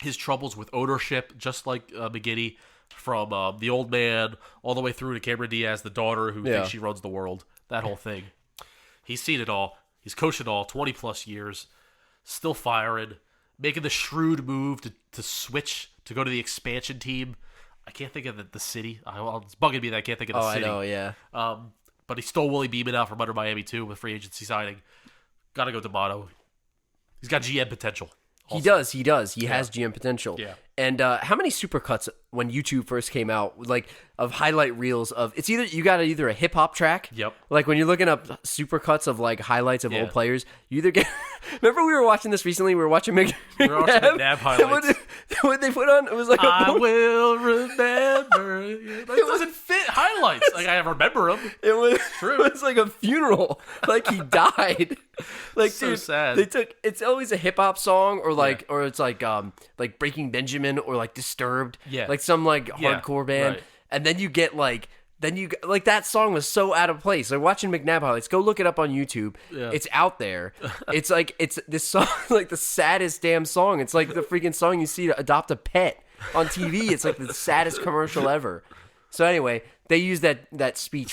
his troubles with ownership, just like McGinty, from the old man all the way through to Cameron Diaz, the daughter who thinks she runs the world. That whole thing. He's seen it all. He's coached it all, 20-plus years, still firing, making the shrewd move to switch, to go to the expansion team. I can't think of the city. It's bugging me that I can't think of the city. I know, yeah. But he stole Willie Beeman out from under Miami, too, with free agency signing. Got to go D'Amato. He's got GM potential. Also. He does. He has GM potential. Yeah. And how many supercuts when YouTube first came out, like of highlight reels of it's either a hip hop track. Yep. Like when you're looking up supercuts of like highlights of old players, you either get. Remember we were watching this recently. We were watching McNabb highlights. What they put on? It was like I will remember. It doesn't fit highlights. Like I remember them. It was like a funeral. Like he died. Like so dude, sad. It's always a hip hop song or or it's like Breaking Benjamin or like Disturbed. Yeah. Like some like hardcore band. Right. And then you get that song was so out of place. Like watching McNabb highlights, go look it up on YouTube. Yeah. It's out there. It's this song like the saddest damn song. It's like the freaking song you see to adopt a pet on TV. It's like the saddest commercial ever. So anyway, they use that speech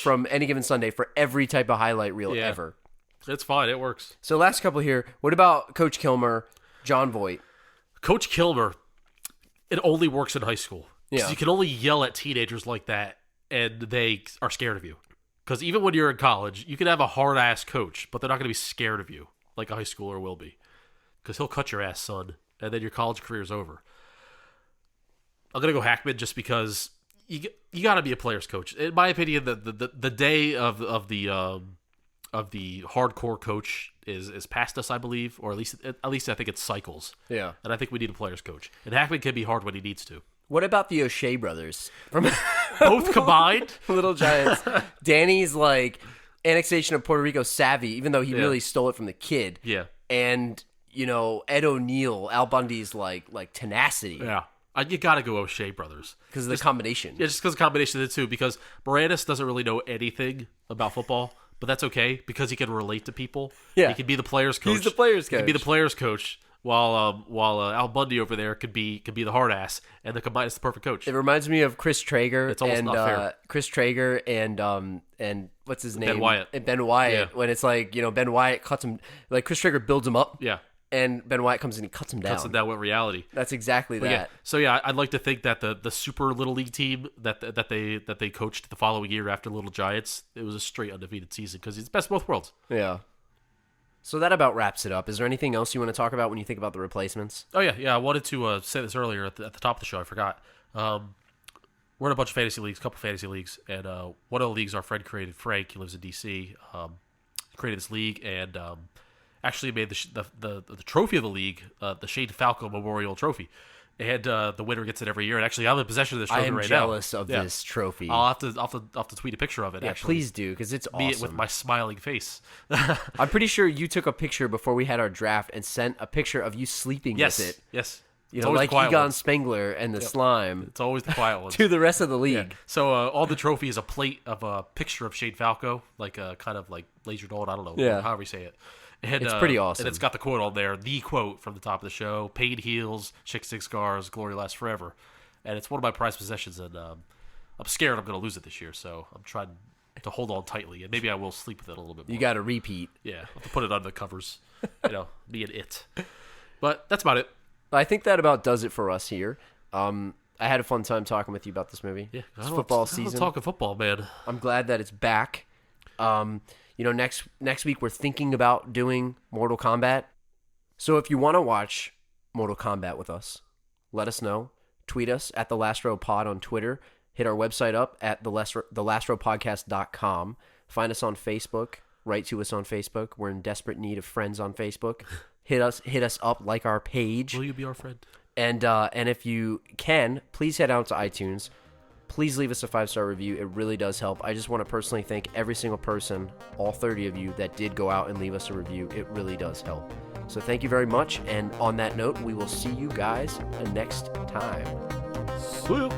from Any Given Sunday for every type of highlight reel ever. It's fine. It works. So last couple here. What about Coach Kilmer, John Voight? Coach Kilmer, it only works in high school. Yeah. You can only yell at teenagers like that, and they are scared of you. Because even when you're in college, you can have a hard-ass coach, but they're not going to be scared of you like a high schooler will be. Because he'll cut your ass, son, and then your college career is over. I'm going to go Hackman just because you got to be a player's coach. In my opinion, the day of the hardcore coach is past us, I believe, or at least I think it cycles. Yeah. And I think we need a player's coach. And Hackman can be hard when he needs to. What about the O'Shea brothers? From Both combined? Little Giants. Danny's like annexation of Puerto Rico savvy, even though he really stole it from the kid. Yeah. And, Ed O'Neill, Al Bundy's like tenacity. Yeah. You got to go O'Shea brothers. Because of the combination. Yeah, just because of the combination of the two. Because Moranis doesn't really know anything about football, but that's okay because he can relate to people. Yeah. He can be the player's coach. He's the player's coach. He can be the player's coach. While Al Bundy over there could be the hard ass, and the combined is the perfect coach. It reminds me of Chris Traeger. It's almost not fair. Chris Traeger and what's his name? Ben Wyatt. And Ben Wyatt. When it's like Ben Wyatt cuts him, like Chris Traeger builds him up. Yeah. And Ben Wyatt comes in and cuts him down. Cuts him down with reality. That's exactly that. Yeah. So yeah, I'd like to think that the super little league team that they coached the following year after Little Giants, it was a straight undefeated season because it's best of both worlds. Yeah. So that about wraps it up. Is there anything else you want to talk about when you think about the replacements? Oh, yeah. I wanted to say this earlier at the top of the show. I forgot. We're in a bunch of fantasy leagues, a couple fantasy leagues, and one of the leagues our friend created, Frank, he lives in D.C., created this league and actually made the trophy of the league, the Shane Falco Memorial Trophy. And the winner gets it every year. And actually, I'm in possession of this trophy I am right jealous now. of this trophy. I'll have to tweet a picture of it. Yeah, actually, please do, because it's be awesome. it with my smiling face. I'm pretty sure you took a picture before we had our draft and sent a picture of you sleeping Yes, with it. yes. You It's know, always like the quiet Egon ones. Spengler and the slime It's always the quiet ones. to the rest of the league. So all the trophy is a plate of a picture of Shane Falco, like a kind of like lasered on. I don't know, Yeah. however you say it. And, It's pretty awesome. And it's got the quote on there, the quote from the top of the show: "Pain heals, chicks dig scars, glory lasts forever." And it's one of my prized possessions, and I'm scared I'm going to lose it this year, so I'm trying to hold on tightly, and maybe I will sleep with it a little bit more. You got to repeat. Yeah, I'll have to put it under the covers, be an it. But that's about it. I think that about does it for us here. I had a fun time talking with you about this movie. Yeah, It's football season. Talking football, man. I'm glad that it's back. Next week we're thinking about doing Mortal Kombat. So if you want to watch Mortal Kombat with us, let us know. Tweet us at The Last Row Pod on Twitter. Hit our website up at thelastrowpodcast.com. Find us on Facebook. Write to us on Facebook. We're in desperate need of friends on Facebook. Hit us up, like our page. Will you be our friend? And if you can, please head out to iTunes. Please leave us a 5-star review. It really does help. I just want to personally thank every single person, all 30 of you, that did go out and leave us a review. It really does help. So thank you very much. And on that note, we will see you guys next time. See ya.